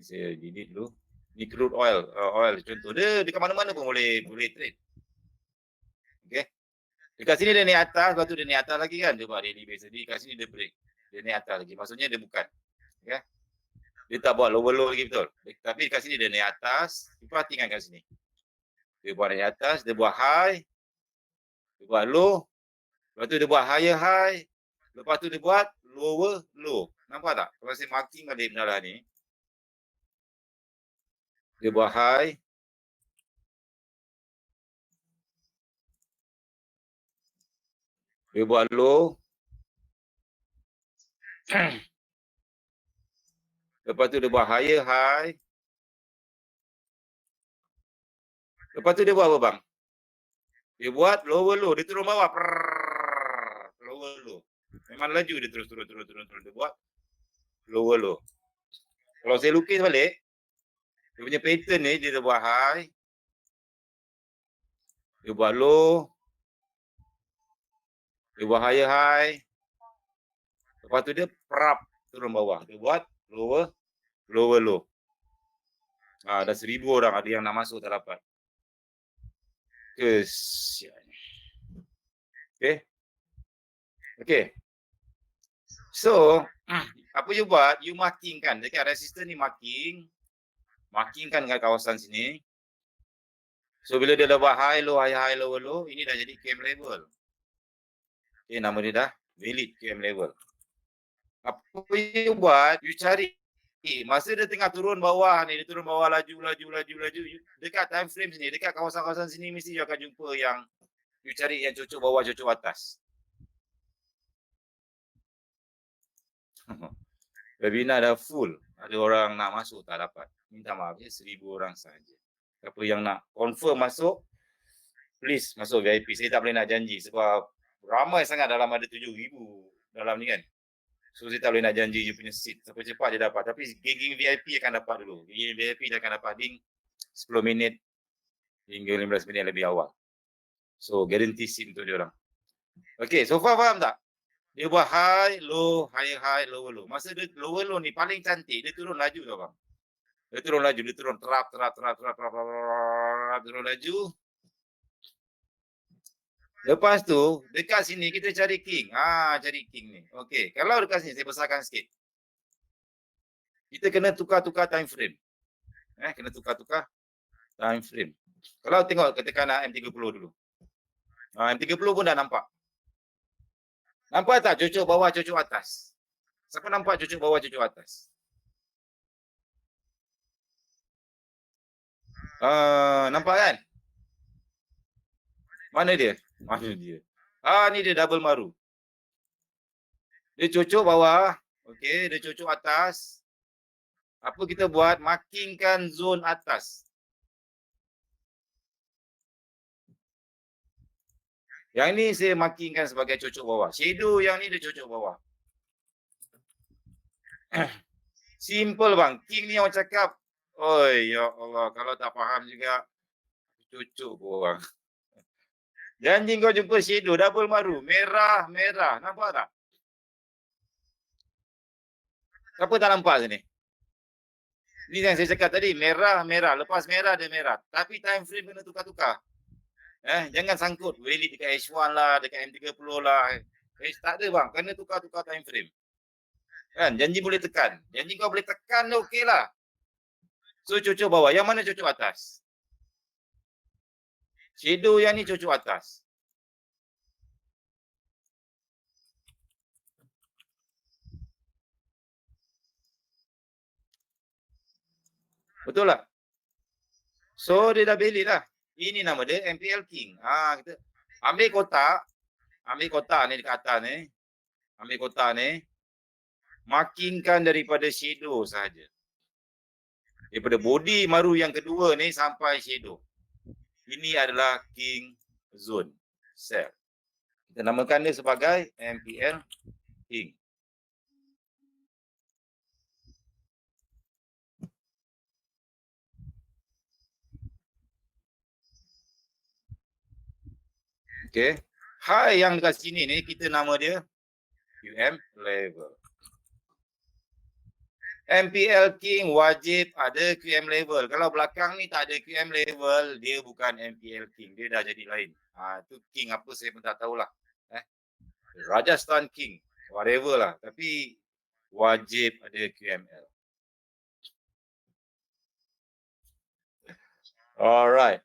Saya delete dulu. Ni crude oil. Oil contoh. Dia dekat mana-mana pun boleh trade. Okay. Dekat sini dia naik atas. Lepas tu dia naik atas lagi kan. Dia buat daily base. Jadi dekat sini dia break. Dia naik atas lagi. Maksudnya dia bukan. Okay. Dia tak buat lower low lagi betul. Tapi dekat sini dia naik atas. Perhatikan kat sini. Dia buat naik atas. Dia buat high. Dia buat low. Lepas tu dia buat higher high. Lepas tu dia buat lower low. Nampak tak? Kalau saya marking balik benda ni. Dia buat high. Dia buat low. Lepas tu dia buat higher high. Lepas tu dia buat apa bang? Dia buat lower low. Dia turun bawah. Lower low. Memang laju dia terus turun. Dia buat lower low. Kalau saya lukis balik, dia punya pattern ni dia buat high. Dia buat low. Dia buat higher high. Lepas tu dia turun bawah. Dia buat lower low. Dah 1,000 orang ada yang nak masuk tak dapat. Kesian. Okay. So, apa you buat? You marking kan. Dekat resistor ni marking. Marking kan kat kawasan sini. So, bila dia dah buat high, low, lower, low, ini dah jadi QM level. Okay, nama dia dah valid QM level. Apa you buat? You cari. Masa dia tengah turun bawah ni, dia turun bawah laju. Dekat time frame sini, dekat kawasan-kawasan sini mesti you akan jumpa yang you cari yang cocok bawah, cocok atas. Webinar dah full. Ada orang nak masuk tak dapat. Minta maaf je, 1,000 orang saja. Siapa yang nak confirm masuk, please masuk VIP. Saya tak boleh nak janji sebab ramai sangat dalam ada 7,000 dalam ni kan. So saya tak boleh nak janji you punya seat. Siapa cepat dia dapat. Tapi geng VIP akan dapat dulu. Geng VIP dia akan dapat link 10 minit hingga 15 minit lebih awal. So guarantee seat untuk dia orang. Okay, so faham tak? Dia buat high, low, high, lower low. Masa dia lower low ni paling cantik, dia turun laju tau bang. Dia turun terap, turun laju. Lepas tu, dekat sini kita cari king. Cari king ni. Okey, kalau dekat sini saya besarkan sikit. Kita kena tukar-tukar time frame. Kena tukar-tukar time frame. Kalau tengok katakan M30 dulu. M30 pun dah nampak. Nampak tak cocok bawah, cocok atas? Siapa nampak cocok bawah, cocok atas? Nampak kan? Mana dia? Ni dia double maru. Dia cocok bawah. Okey, dia cocok atas. Apa kita buat? Markingkan zone atas. Yang ni saya markingkan sebagai cocok bawah. Shadow yang ni dia cocok bawah. Simple bang. King ni orang cakap, oi ya Allah, kalau tak faham juga cucuk korang. Janji kau jumpa shadow double maru, merah, nampak tak? Siapa tak nampak sini? Ni yang saya cakap tadi, merah, lepas merah dia merah. Tapi time frame kena tukar-tukar. Jangan sangkut valid dekat H1 lah, dekat M30 lah. Tak ada bang, kena tukar-tukar time frame. Kan, janji boleh tekan. Janji kau boleh tekan dah okey lah. So cocok bawah, yang mana cocok atas? Shadow yang ni cocok atas. Betul tak? So dia dah valid lah. Ini nama dia MPL King. Kita ambil kotak ni dekat atas ni. Ambil kotak ni. Markingkan daripada shadow sahaja. Daripada body maru yang kedua ni sampai shadow. Ini adalah King Zone Cell. Kita namakan dia sebagai MPL King. Okay. High yang dekat sini ni kita nama dia QM level. MPL King wajib ada QM level. Kalau belakang ni tak ada QM level, dia bukan MPL King. Dia dah jadi lain. Tu King apa saya pun tak tahulah. Rajasthan King. Whatever lah. Tapi wajib ada QML. Alright.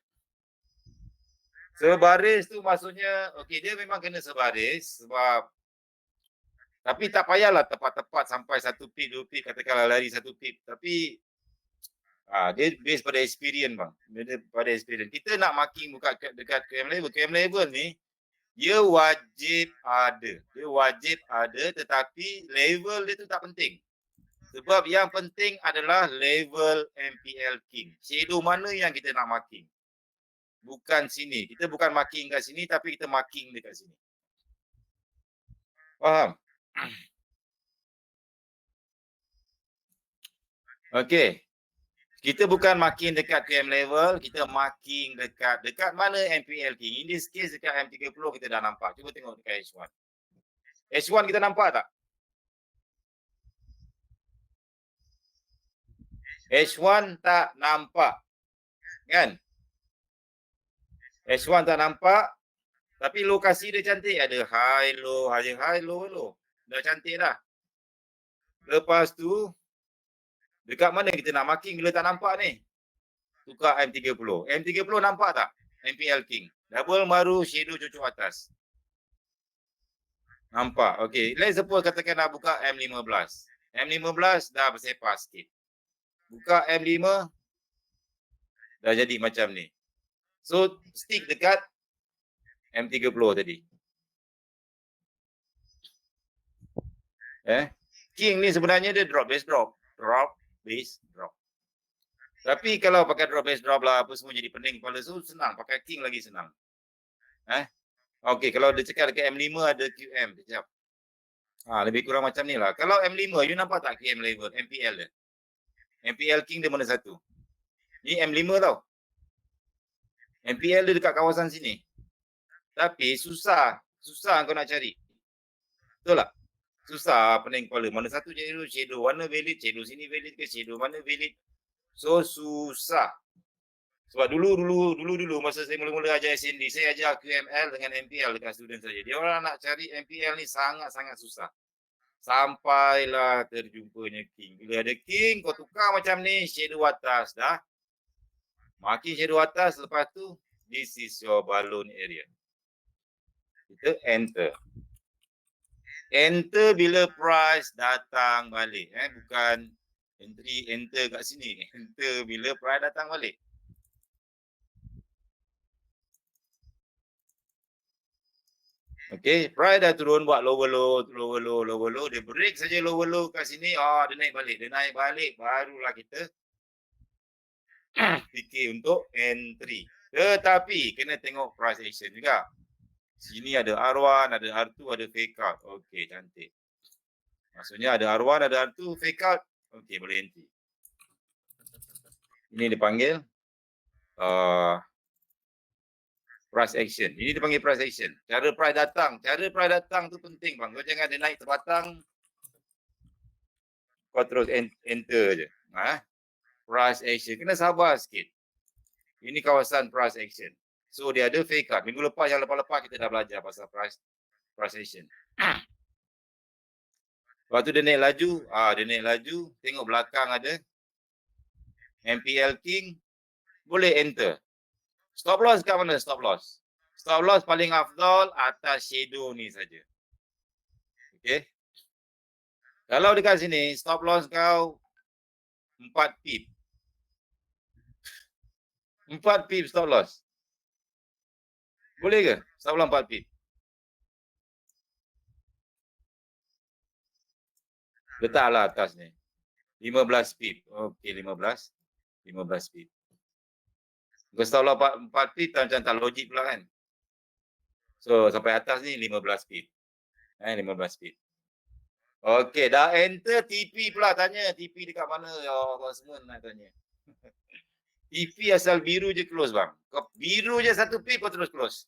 Sebaris tu maksudnya, okey dia memang kena sebaris sebab tapi tak payahlah tepat-tepat sampai 1 pip, 2 pip, katakanlah lari 1 pip. Tapi dia based pada experience bang. Dia pada experience. Kita nak marking buka dekat QM level. QM level ni dia wajib ada. Dia wajib ada tetapi level dia tu tak penting. Sebab yang penting adalah level MPL King. Shadow mana yang kita nak marking. Bukan sini. Kita bukan marking kat sini tapi kita marking dekat sini. Faham? Okey. Kita bukan marking dekat QM level, kita marking dekat mana MPL King. In this case dekat M30 kita dah nampak. Cuba tengok dekat H1. H1 kita nampak tak? H1 tak nampak. Kan? H1 tak nampak. Tapi lokasi dia cantik. Ada high, low, low. Dah cantik dah. Lepas tu, dekat mana kita nak marking bila tak nampak ni? Tukar M30. M30 nampak tak? MPL King. Double maru, shadow cocok atas. Nampak. Okay. Let's suppose katakan nak buka M15. M15 dah bersepah sikit. Buka M5. Dah jadi macam ni. So, stick dekat M30 tadi. King ni sebenarnya dia drop base drop. Tapi kalau pakai drop base drop lah apa semua jadi pening kepala so senang. Pakai King lagi senang. Okay, kalau dia cakap dekat M5 ada QM. Sekejap. Lebih kurang macam ni lah. Kalau M5, you nampak tak QM level? MPL dia. MPL King dia mana satu? Ni M5 tau. MPL dia dekat kawasan sini. Tapi susah kau nak cari. Betul tak? Susah pening kepala. Mana satu shadow, mana valid, shadow sini valid ke, shadow mana valid. So susah. Sebab dulu masa saya mula-mula ajar SND, saya ajar QML dengan MPL dekat student saja. Dia orang nak cari MPL ni sangat-sangat susah. Sampailah terjumpanya King. Bila ada King, kau tukar macam ni, shadow atas dah. Marking shadow atas, lepas tu, this is your balloon area. Kita enter. Enter bila price datang balik. Bukan enter kat sini. Enter bila price datang balik. Okay, price dah turun buat lower low. Dia break saja lower low kat sini. Dia naik balik. Barulah kita fikir untuk entry. Tetapi kena tengok price action juga. Sini ada R1, ada R2, ada fake out. Okey, cantik. Maksudnya ada R1, ada R2, fake out. Okey, boleh entry. Ini dipanggil price action. Ini dipanggil price action. Cara price datang tu penting bang. Kau jangan dia naik terbatang, kau terus enter je. Price action. Kena sabar sikit. Ini kawasan price action. So dia ada fake out. Minggu lepas yang lepas-lepas kita dah belajar pasal price action. Lepas tu dia naik laju, tengok belakang ada MPL King, boleh enter. Stop loss kat mana stop loss? Stop loss paling afdal atas shadow ni saja. Okey. Kalau dekat sini stop loss kau 4 pip. 4 pip stop loss. Boleh ke? Stop loss 4 pip. Letaklah atas ni. 15 pip. Okey, 15 pip. Kau stop loss 4 pip macam tak logik pula kan? So sampai atas ni 15 pip. 15 pip. Okey, dah enter TP pula tanya. TP dekat mana? Ya Allah, semua nak tanya. TP asal biru je close bang. Kau biru je 1 pip kau terus close.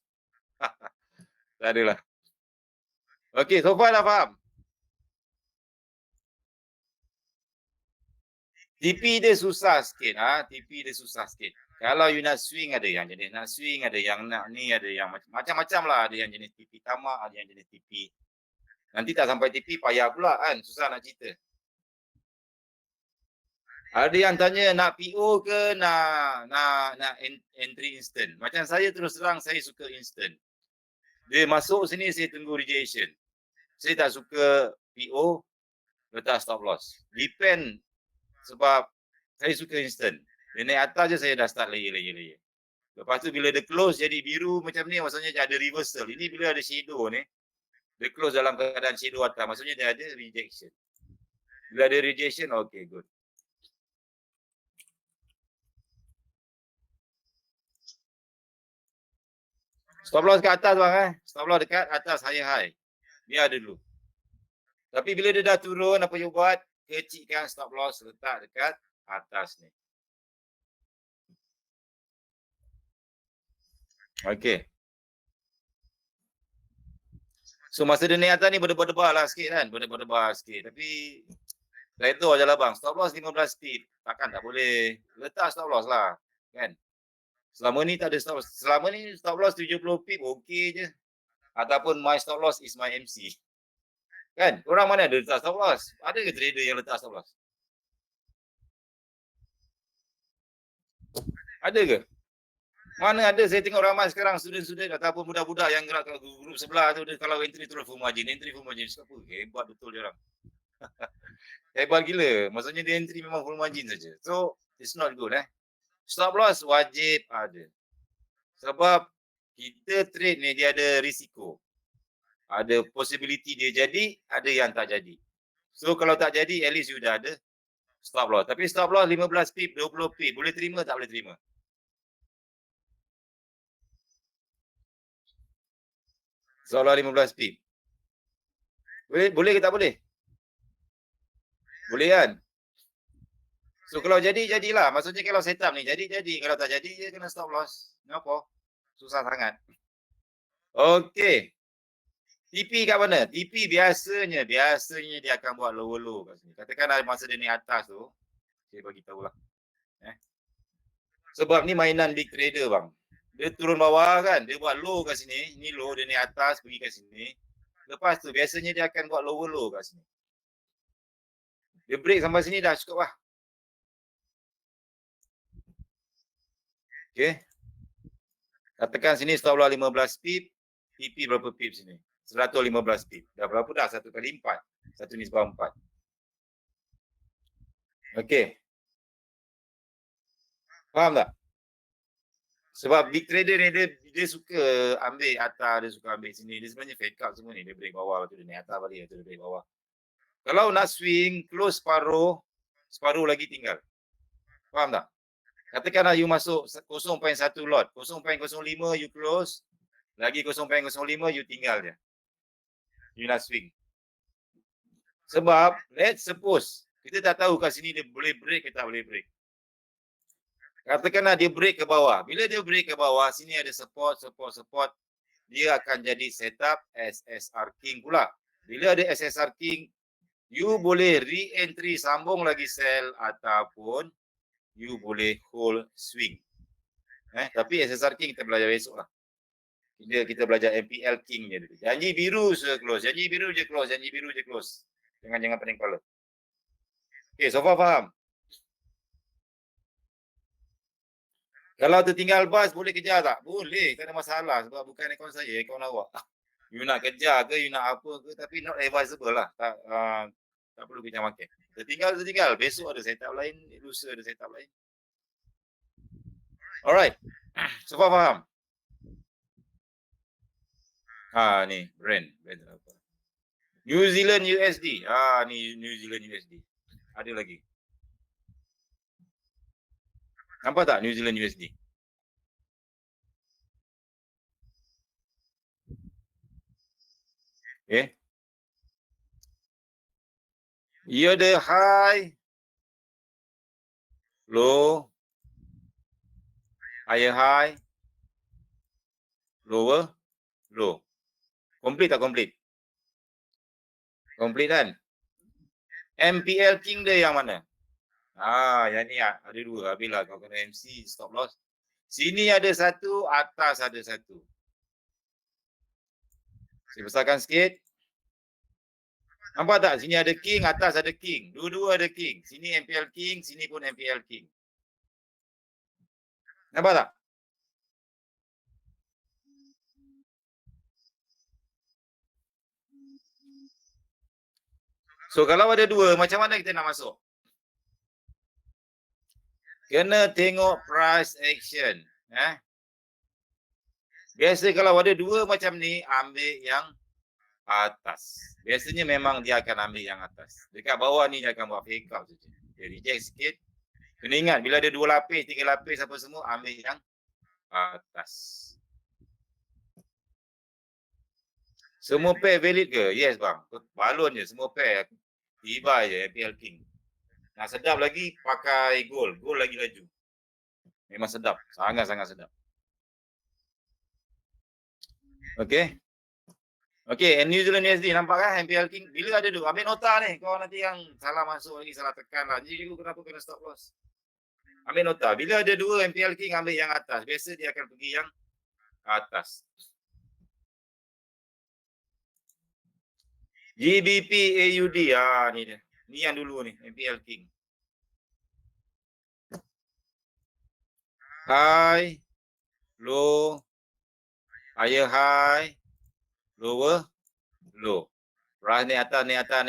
Tak adalah. Okey, so far dah faham? TP dia susah sikit. TP dia susah sikit. Kalau you nak swing, ada yang jenis nak swing, ada yang nak ni, ada yang macam-macam lah. Ada yang jenis TP tamak, ada yang jenis TP. Nanti tak sampai TP, payah pula kan. Susah nak cerita. Ada yang tanya nak PO ke nak entry instant. Macam saya terus terang, saya suka instant. Dia masuk sini, saya tunggu rejection. Saya tak suka PO, letak stop loss. Depend sebab saya suka instant. Dia naik atas je, saya dah start layer. Lepas tu bila dia close jadi biru macam ni, maksudnya dia ada reversal. Ini bila ada shadow ni, dia close dalam keadaan shadow atas. Maksudnya dia ada rejection. Bila ada rejection, okay, good. Stop loss kat atas bang Stop loss dekat atas high. Biar dulu. Tapi bila dia dah turun, apa you buat? Kecilkan stop loss, letak dekat atas ni. Okay. So masa dia naik atas ni berdebar-debar lah sikit kan. Berdebar-debar sikit. Tapi redor je lah bang. Stop loss 15 pip. Takkan tak boleh. Letak stop loss lah. Kan? Selama ni tak ada stop loss. Selama ni stop loss 70 pip okey je. Ataupun my stop loss is my MC. Kan? Orang mana ada letak stop loss? Ada ke trader yang letak stop loss? Ada ke? Mana ada, saya tengok ramai sekarang student-student ataupun budak-budak yang gerak kat grup sebelah tu, dia kalau entry terus full margin. Siapa? Hebat betul dia orang. Hebat gila. Maksudnya dia entry memang full margin saja. So, it's not good Stop loss wajib ada. Sebab kita trade ni dia ada risiko. Ada possibility dia jadi, ada yang tak jadi. So, kalau tak jadi, at least you dah ada stop loss. Tapi stop loss 15 pip, 20 pip. Boleh terima tak boleh terima? Seolah 15 pip. Boleh ke tak boleh? Boleh kan? So kalau jadi, jadilah. Maksudnya kalau setup ni, jadi. Kalau tak jadi, dia kena stop loss. Kenapa? Susah sangat. Okey. TP kat mana? TP biasanya dia akan buat low kat sini. Katakan ada masa dia ni atas tu, saya bagi tahulah. Sebab ni mainan big trader bang. Dia turun bawah kan, dia buat low kat sini, ni low, dia ni atas pergi kat sini. Lepas tu biasanya dia akan buat low kat sini. Dia break sampai sini dah cukup lah. Okay. Katakan sini stop loss 15 pip, TP berapa pip sini? 115 pip. Dah berapa dah? 1 kali 4. 1 nisbah 4. Okay. Faham tak? Sebab big trader ni dia suka ambil atas, dia suka ambil sini. Dia sebenarnya fake out semua ni. Dia break bawah, lepas tu dia naik atas balik, lepas tu dia break bawah. Kalau nak swing, close separuh lagi tinggal. Faham tak? Katakanlah you masuk 0.1 lot, 0.05 you close, Lagi 0.05 you tinggal je. You nak swing. Sebab let's suppose kita tak tahu kat sini dia boleh break ke tak boleh break. Katakanlah dia break ke bawah. Bila dia break ke bawah, sini ada support. Dia akan jadi setup SSR King pula. Bila ada SSR King, you boleh re-entry sambung lagi sell ataupun you boleh hold swing. Tapi SSR King kita belajar besok lah. Kita belajar MPL King je dulu. Janji biru je close. Janji biru je close. Jangan pening kepala. Okay, so far faham? Kalau tertinggal bas boleh kejar tak? Boleh, tak ada masalah sebab bukan akaun saya, akaun awak. You nak kejar ke, you nak apa ke, tapi not advisable lah. Tak perlu kejar market. Tertinggal. Besok ada setup lain, lusa ada setup lain. Alright. So far faham? Ni brand apa? New Zealand USD. Ni New Zealand USD. Ada lagi. Nampak tak New Zealand USD? Okay. Ia ada high, low, higher high, lower, low. Complete tak complete? Complete kan? MPL King dia yang mana? Yang ni ada dua. Habislah kau kena MC, stop loss. Sini ada satu, atas ada satu. Saya besarkan sikit. Nampak tak? Sini ada King, atas ada King. Dua-dua ada King. Sini MPL King, sini pun MPL King. Nampak tak? So kalau ada dua, macam mana kita nak masuk? Kena tengok price action. Biasa kalau ada dua macam ni, ambil yang atas. Biasanya memang dia akan ambil yang atas. Dekat bawah ni dia akan buat fake out saja. Dia reject sikit. Kena ingat bila ada 2 lapis, 3 lapis apa semua, ambil yang atas. Semua pair valid ke? Yes bang. Balon je semua pair. Tiba je MPL King. Nak sedap lagi pakai gold. Gold lagi laju. Memang sedap. Sangat-sangat sedap. Okay. Okay, New Zealand USD nampak kan MPL King? Bila ada tu? Ambil nota ni. Kau nanti yang salah masuk lagi, salah tekan lah. Jadi kenapa kena stop loss? Ambil nota. Bila ada dua MPL King, ambil yang atas. Biasa dia akan pergi yang atas. GBP AUD. Ni dia. Ni yang dulu ni. MPL King. High. Low. Higher high. Lower. Low. Price ni atas, ni atas.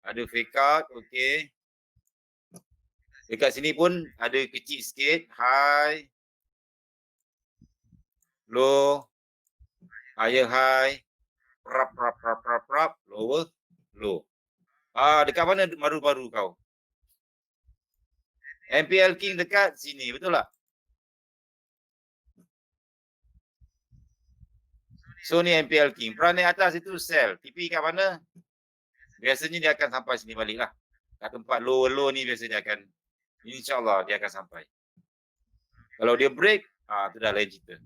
Ada fake out. Okay. Dekat sini pun ada kecil sikit. High. Low. Higher high. Prap. Lower. Low. Dekat mana baru-baru kau? MPL King dekat sini. Betul tak? So ni MPL King. Peran atas itu sell. TP kat mana? Biasanya dia akan sampai sini balik lah. Kat tempat low ni biasa dia akan, InsyaAllah dia akan sampai. Kalau dia break, tu dah lain cerita.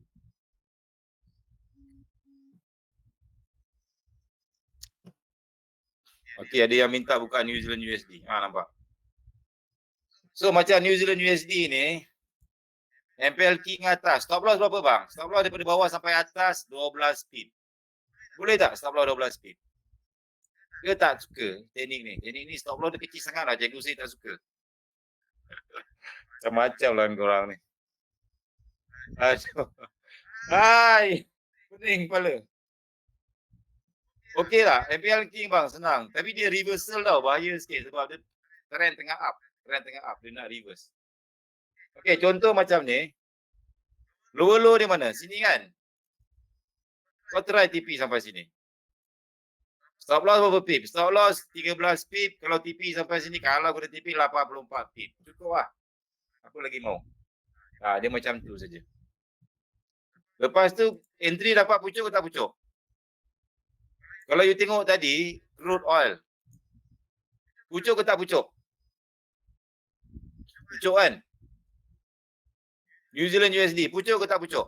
Okey, ada yang minta buka New Zealand USD. Nampak. So macam New Zealand USD ni, MPL King atas. Stop loss berapa bang? Stop loss daripada bawah sampai atas 12 pip. Boleh tak stop loss 12 pip? Dia tak suka teknik ni. Teknik ni stop loss dia kecil sangat lah. Cikgu saya tak suka. Macam-macam lah korang ni. Hai. Pening kepala. Okey lah. MPL King bang, senang. Tapi dia reversal tau. Bahaya sikit sebab dia trend tengah up. Dia nak reverse. Okey, contoh macam ni. Lower low di mana? Sini kan? Kau try TP sampai sini. Stop loss berapa pip? Stop loss 13 pip. Kalau TP sampai sini, kalau kena TP 84 pip. Cukup lah. Apa lagi mau? Dia macam tu saja. Lepas tu entry dapat pucuk ke tak pucuk? Kalau you tengok tadi crude oil. Pucuk ke tak pucuk? Pucuk kan? New Zealand USD pucuk ke tak pucuk?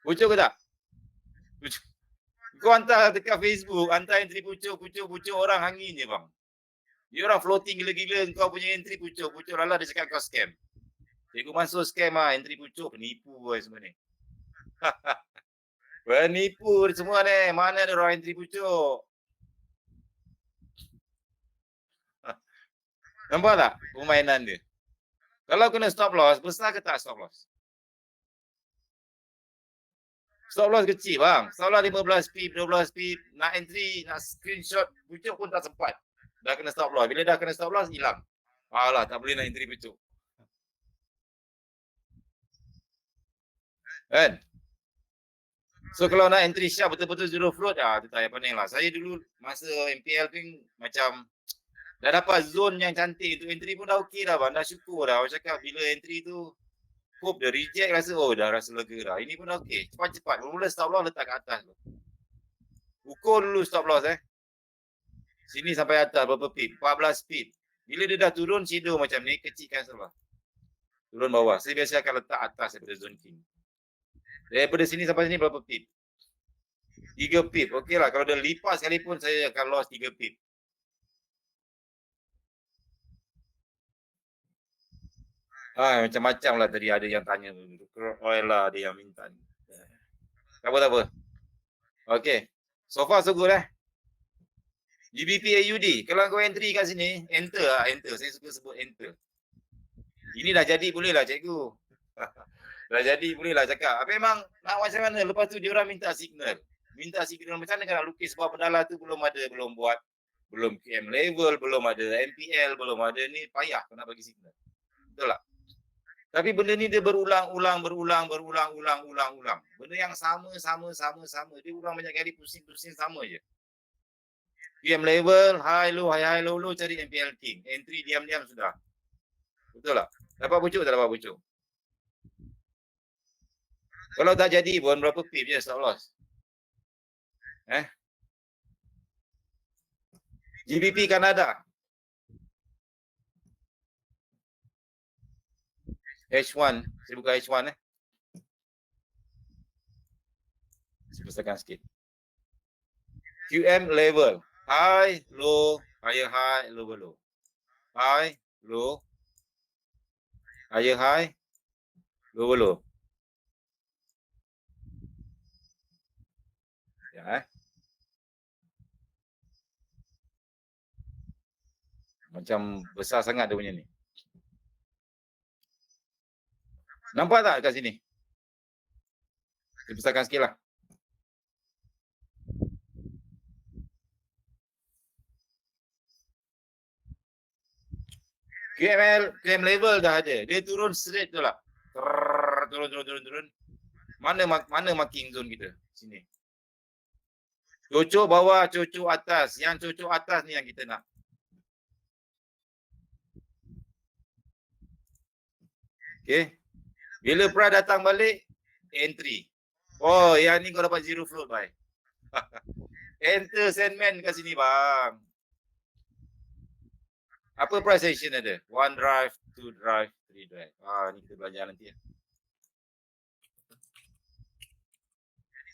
Pucuk ke tak? Pucuk. Kau hantar dekat Facebook, hantar entry pucuk orang angin je bang. Dia orang floating gila-gila, kau punya entry pucuk lala dia cakap kau scam. Cikgu masuk scam lah, entry pucuk, penipu boy semua ni. Penipu semua ni, mana ada orang entry pucuk? Nampak tak permainan dia? Kalau kena stop loss, besar ke tak stop loss? Stop loss kecil bang. Stop loss 15 pip, 12 pip. Nak entry, nak screenshot pucuk pun tak sempat. Dah kena stop loss. Bila dah kena stop loss, hilang. Alah, tak boleh nak entry pucuk. Kan? So kalau nak entry sharp betul-betul zero float, tu tak payah pening lah. Saya dulu masa MPL tu macam dah dapat zone yang cantik tu, entry pun dah okey dah bang. Dah syukur dah. Orang cakap bila entry tu hope dia reject rasa, dah rasa lega dah. Ini pun dah okey. Cepat-cepat. Mula stop loss letak kat atas tu. Ukur dulu stop loss Sini sampai atas berapa pip? 14 pip. Bila dia dah turun shadow macam ni, kecilkan sebelah. Turun bawah. Saya biasa akan letak atas daripada zone king. Daripada sini sampai sini berapa pip? 3 pip. Okey lah. Kalau dia lipat sekalipun, saya akan loss 3 pip. Macam-macam lah tadi ada yang tanya. Oil lah ada yang minta. Tak apa. Okey. So far so good GBP AUD. Kalau kau entry kat sini, enter lah. Enter. Saya suka sebut enter. Ini dah jadi boleh lah cikgu. Dah jadi boleh lah cakap. Memang nak macam mana? Lepas tu dia orang minta signal. Macam mana nak lukis bawah pedala tu belum buat. Belum KM level, belum ada MPL, belum ada ni. Payah kau nak bagi signal. Betul tak? Tapi benda ni dia berulang-ulang. Benda yang sama. Dia ulang banyak kali, pusing sama je. PM level, high low, cari MPL king. Entry diam-diam sudah. Betul tak? Dapat pucuk tak dapat pucuk? Kalau tak jadi pun berapa pip je stop loss. GBP Kanada. H1, saya buka H1 Saya besarkan sikit. QM level, high, low, higher high, lower low. High, low, higher high, lower low. Ya, Macam besar sangat dia punya ni. Nampak tak kat sini? Saya besarkan sikit lah. QM level dah ada. Dia turun straight tu lah. Turun. Mana marking zone kita? Sini. Cocok bawah, cocok atas. Yang cocok atas ni yang kita nak. Okay. Bila price datang balik, entry. Yang ni kau dapat zero float, bye. Enter Sandman kat sini, bang. Apa price action ada? 1 drive, 2 drive, 3 drive. Ni kita belajar nanti.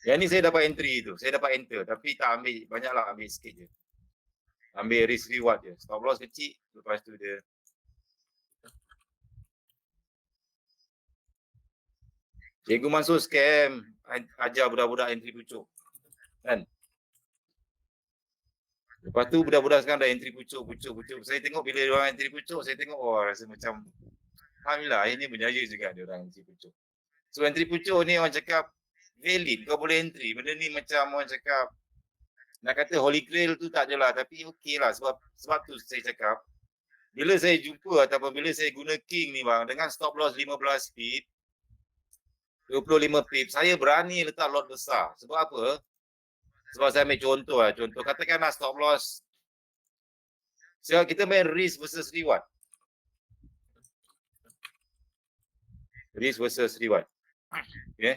Yang ni saya dapat entry tu. Saya dapat enter. Tapi tak ambil banyak lah. Ambil sikit je. Ambil risk reward je. Stop loss kecil. Lepas tu dia. Cikgu masuk scam. Ajar budak-budak entry pucuk. Kan? Lepas tu budak-budak sekarang dah entry pucuk. Saya tengok bila dia orang entry pucuk. Saya tengok rasa macam. Alhamdulillah ini berjaya juga dia orang entry pucuk. So entry pucuk ni orang cakap. Valid, kau boleh entry. Benda ni macam orang cakap. Nak kata holy grail tu tak adalah. Tapi okey lah. Sebab tu saya cakap. Bila saya jumpa ataupun bila saya guna king ni bang. Dengan stop loss 15 pip. 25 pip. Saya berani letak lot besar. Sebab apa? Sebab saya ambil contoh lah. Contoh katakanlah stop loss. Sebab kita main risk versus reward. Risk versus reward. Okay.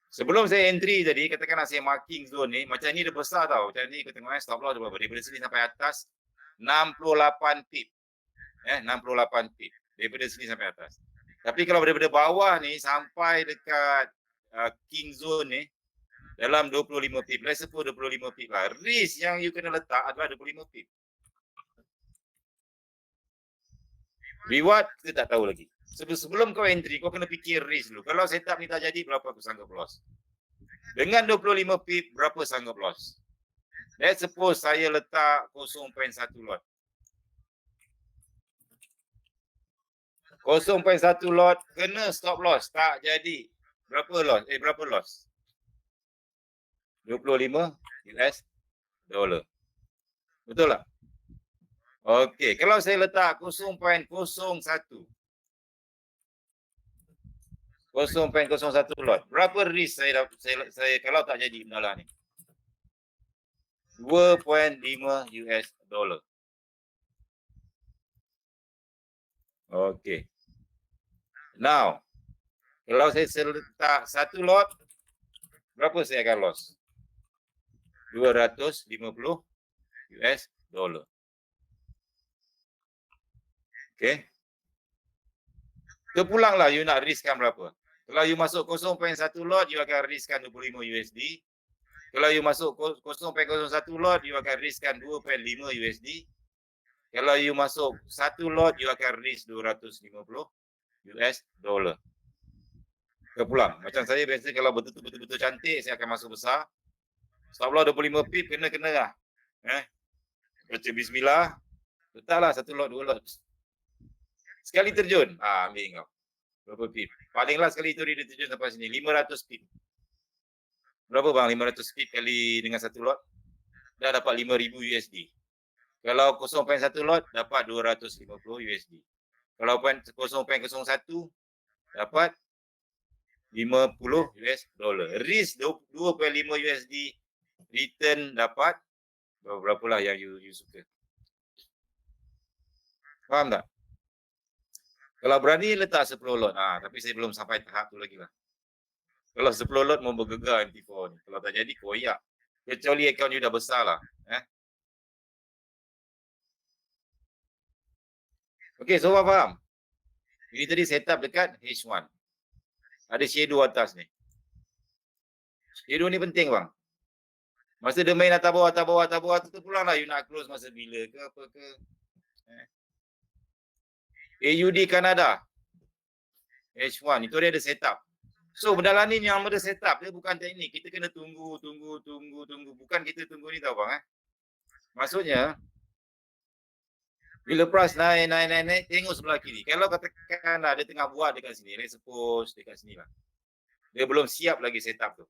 Sebelum saya entry tadi, katakanlah saya marking zone ni, macam ni dia besar tau. Macam ni, kita tengok stop loss dia berapa. Daripada sini sampai atas, 68 pip. 68 pip. Daripada sini sampai atas. Tapi kalau daripada bawah ni, sampai dekat king zone ni, dalam 25 pip. Let's suppose 25 pip lah. Risk yang you kena letak adalah 25 pip. Reward, kita tak tahu lagi. Sebelum kau entry, kau kena fikir risk dulu. Kalau setup ni tak jadi, berapa aku sanggup loss? Dengan 25 pip, berapa sanggup loss? Let's suppose saya letak 0.1 lot. 0.1 lot, kena stop loss. Tak jadi. Berapa loss? Berapa loss? 25 US dollar. Betul tak? Okey, kalau saya letak 0.01 lot. Berapa risk saya kalau tak jadi benda ni? 2.5 US dollar. Okey. Now, kalau saya letak 1 lot, berapa saya akan loss? 250 US dollar. Okey. Terpulanglah you nak riskkan berapa. Kalau you masuk 0.1 lot, you akan riskkan 25 USD. Kalau you masuk 0.01 lot, you akan riskkan 2.5 USD. Kalau you masuk 1 lot, you akan risk 250 US dollar. Terpulang. Macam saya biasa kalau betul-betul cantik, saya akan masuk besar. Stop loss 25 pip, kena lah. Baca bismillah. Letaklah 1 lot, 2 lot. Sekali terjun, ambil kau. Berapa pip? Palinglah sekali itu dia terjun sampai sini, 500 pip. Berapa bang 500 pip kali dengan 1 lot? Dah dapat 5,000 USD. Kalau 0.1 lot, dapat 250 USD. Kalau 0.01, dapat 50 US dollar. Risk 2.5 USD, return dapat berapa lah yang you suka. Faham tak? Kalau berani letak 10 lot. Tapi saya belum sampai tahap tu lagi lah. Kalau 10 lot mau bergegar MT4 ni. Kalau tak jadi, koyak. Kecuali akaun you dah besar lah. Okey, so faham? Ini tadi setup dekat H1. Ada shadow atas ni. Shadow ni penting bang. Masa dia main atas bawah, tu pulang lah you nak close masa bila ke apa ke. AUD Canada. H1, itu dia ada setup. So, benda lain yang ada setup, dia bukan teknik. Kita kena tunggu. Bukan kita tunggu ni tau bang. Maksudnya, bila price naik, tengok sebelah kiri. Kalau katakan dia tengah buat dekat sini, let's suppose dekat sini lah. Dia belum siap lagi setup tu.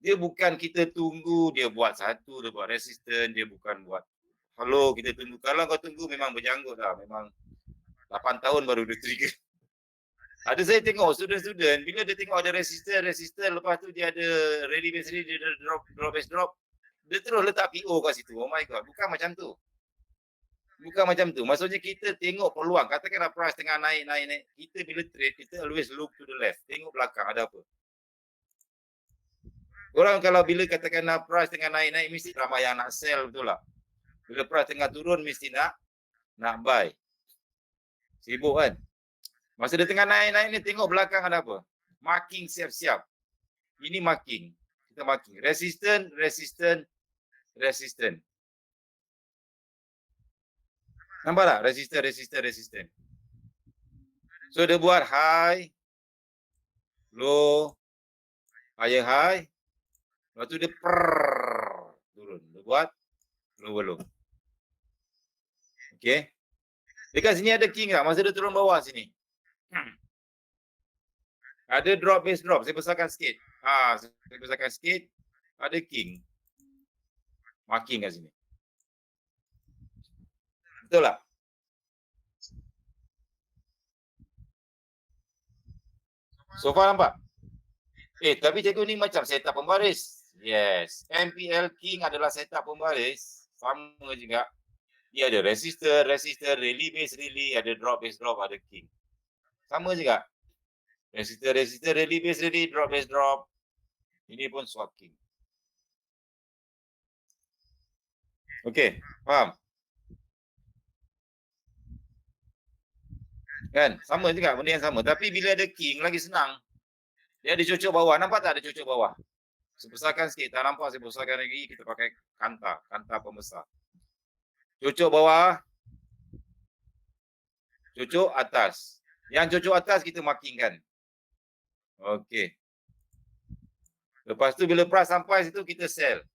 Dia bukan kita tunggu, dia buat satu, dia buat resistance, dia bukan buat hello, kita tunggu. Kalau kau tunggu memang berjanggut lah. Memang 8 tahun baru dia trigger. Ada saya tengok student-student, bila dia tengok ada resistance, lepas tu dia ada ready base ready, dia drop, dia terus letak PO kat situ. Oh my god, bukan macam tu. Maksudnya kita tengok peluang. Katakanlah price tengah naik. Kita bila trade, kita always look to the left. Tengok belakang ada apa. Orang kalau bila katakanlah price tengah naik, mesti ramai yang nak sell, betul tak? Bila price tengah turun, mesti nak buy. Sibuk kan? Masa dia tengah naik ni, tengok belakang ada apa. Marking siap-siap. Ini marking. Kita marking. Resistance. Nampak tak? Resistance. So, dia buat high, low, higher high. Lepas tu dia turun. Dia buat low. Okay. Dekat sini ada king tak? Masa dia turun bawah sini. Ada drop base drop. Saya besarkan sikit. Ada king. Marking kat sini. Betul tak? So far nampak? Tapi cikgu ni macam setup pembaris. Yes. MPL King adalah setup pembaris. Sama juga. Dia ada resistor, rally base rally, ada drop base drop, ada king. Sama juga. Resistor, ready, base ready, drop, base drop. Ini pun swap king. Okey, faham? Kan? Sama juga, benda yang sama. Tapi bila ada king, lagi senang. Dia ada cucuk bawah. Nampak tak ada cucuk bawah? Saya besarkan sikit. Tak nampak, saya besarkan lagi. Kita pakai kanta pembesar. Cucuk bawah. Cucuk atas. Yang cucuk atas kita markingkan. Okey. Lepas tu bila price sampai situ, kita sell.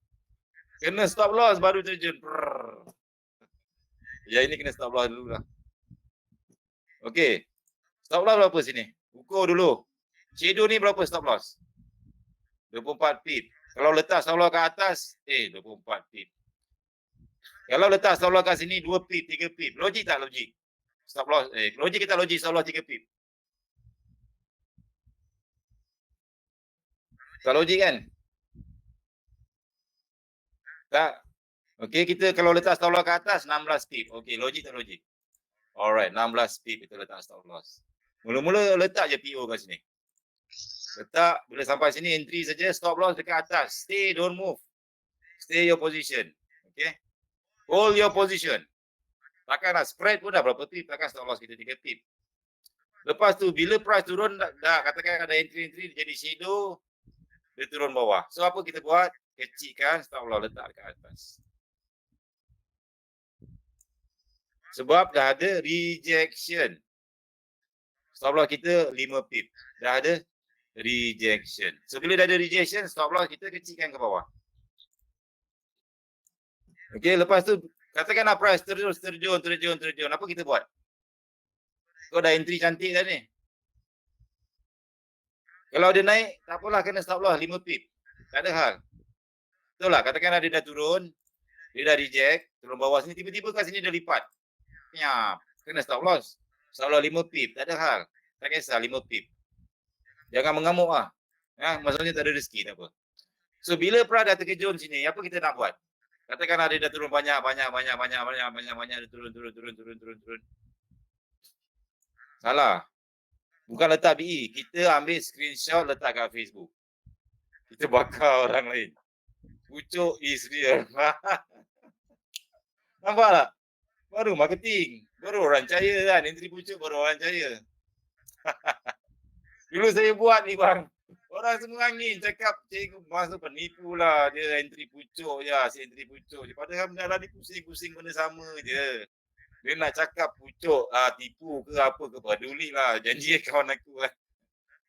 Kena stop loss baru terjun. Ya, ini kena stop loss dulu lah. Okey. Stop loss berapa sini? Ukur dulu. Shadow ni berapa stop loss? 24 pip. Kalau letak stop loss kat atas, 24 pip. Kalau letak stop loss kat sini 2 pip, 3 pip. Logik tak logik? Stop loss, logik kita logik stop loss 3 pip. Tak logik kan? Tak. Okey, kita kalau letak stop loss kat atas 16 pip. Okey, logik tak logik? Alright, 16 pip kita letak stop loss. Mula-mula letak je PO kat sini. Letak, bila sampai sini entry saja, stop loss dekat atas. Stay, don't move. Stay your position. Okay. Hold your position. Takkan nak spread pun dah berapa pip, takkan stop loss kita 3 pip. Lepas tu, bila price turun, dah katakan ada entry-entry, jadi shadow, dia turun bawah. So, apa kita buat? Kecilkan stop loss, letak dekat atas. Sebab dah ada rejection. Stop loss kita 5 pip. Dah ada rejection. So, bila dah ada rejection, stop loss kita kecilkan ke bawah. Okey, lepas tu katakanlah price terjun. Apa kita buat? Kau dah entry cantik dah ni. Kalau dia naik, tak apalah, kena stop loss 5 pip. Tak ada hal. Betul lah, katakanlah dia dah turun, dia dah reject, turun bawah sini, tiba-tiba kat sini dia lipat. Ya, kena stop loss. Stop loss 5 pip, tak ada hal. Tak kisah 5 pip. Jangan mengamuk lah. Ya, maksudnya tak ada rezeki, tak apa. So, bila price dah terkejun sini, apa kita nak buat? Katakanlah dia dah turun banyak, dia turun. Salah. Bukan letak BE, kita ambil screenshot letak kat Facebook. Kita bakar orang lain. Pucuk is real. Nampak tak? Baru marketing. Baru orang percaya kan. Entry pucuk baru orang percaya. Dulu saya buat ni bang. Orang semua angin cakap cikgu masuk penipu lah. Dia entry pucuk je. Si entry pucuk je. Padahal benda lah ni pusing-pusing benda sama je. Dia nak cakap pucuk, tipu ke apa ke, peduli lah. Janji kawan aku kan.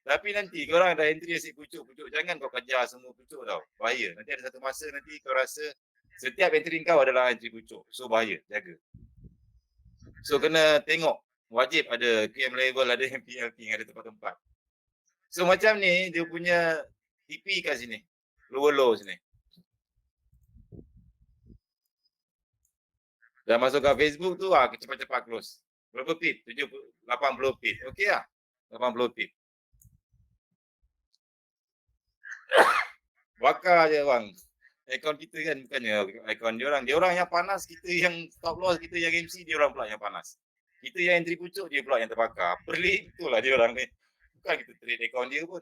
Tapi nanti korang dah entry asyik pucuk-pucuk. Jangan kau kejar semua pucuk tau. Bahaya. Nanti ada satu masa nanti kau rasa setiap entry kau adalah entry pucuk. So bahaya. Jaga. So kena tengok. Wajib ada QM level, ada MPL king, ada tempat-tempat. So macam ni dia punya TP kat sini. Low sini. Dah masuk kat Facebook tu, cepat-cepat close. Berapa pip? 80 pip. Okey lah. 80 pip. Bakar je bang. Akaun kita kan bukannya akaun dia orang yang panas, kita yang stop loss, kita yang MC, dia orang pula yang panas. Kita yang entry pucuk, dia pula yang terbakar. Pelik betul lah dia orang ni. Bukan kita trade akaun dia pun.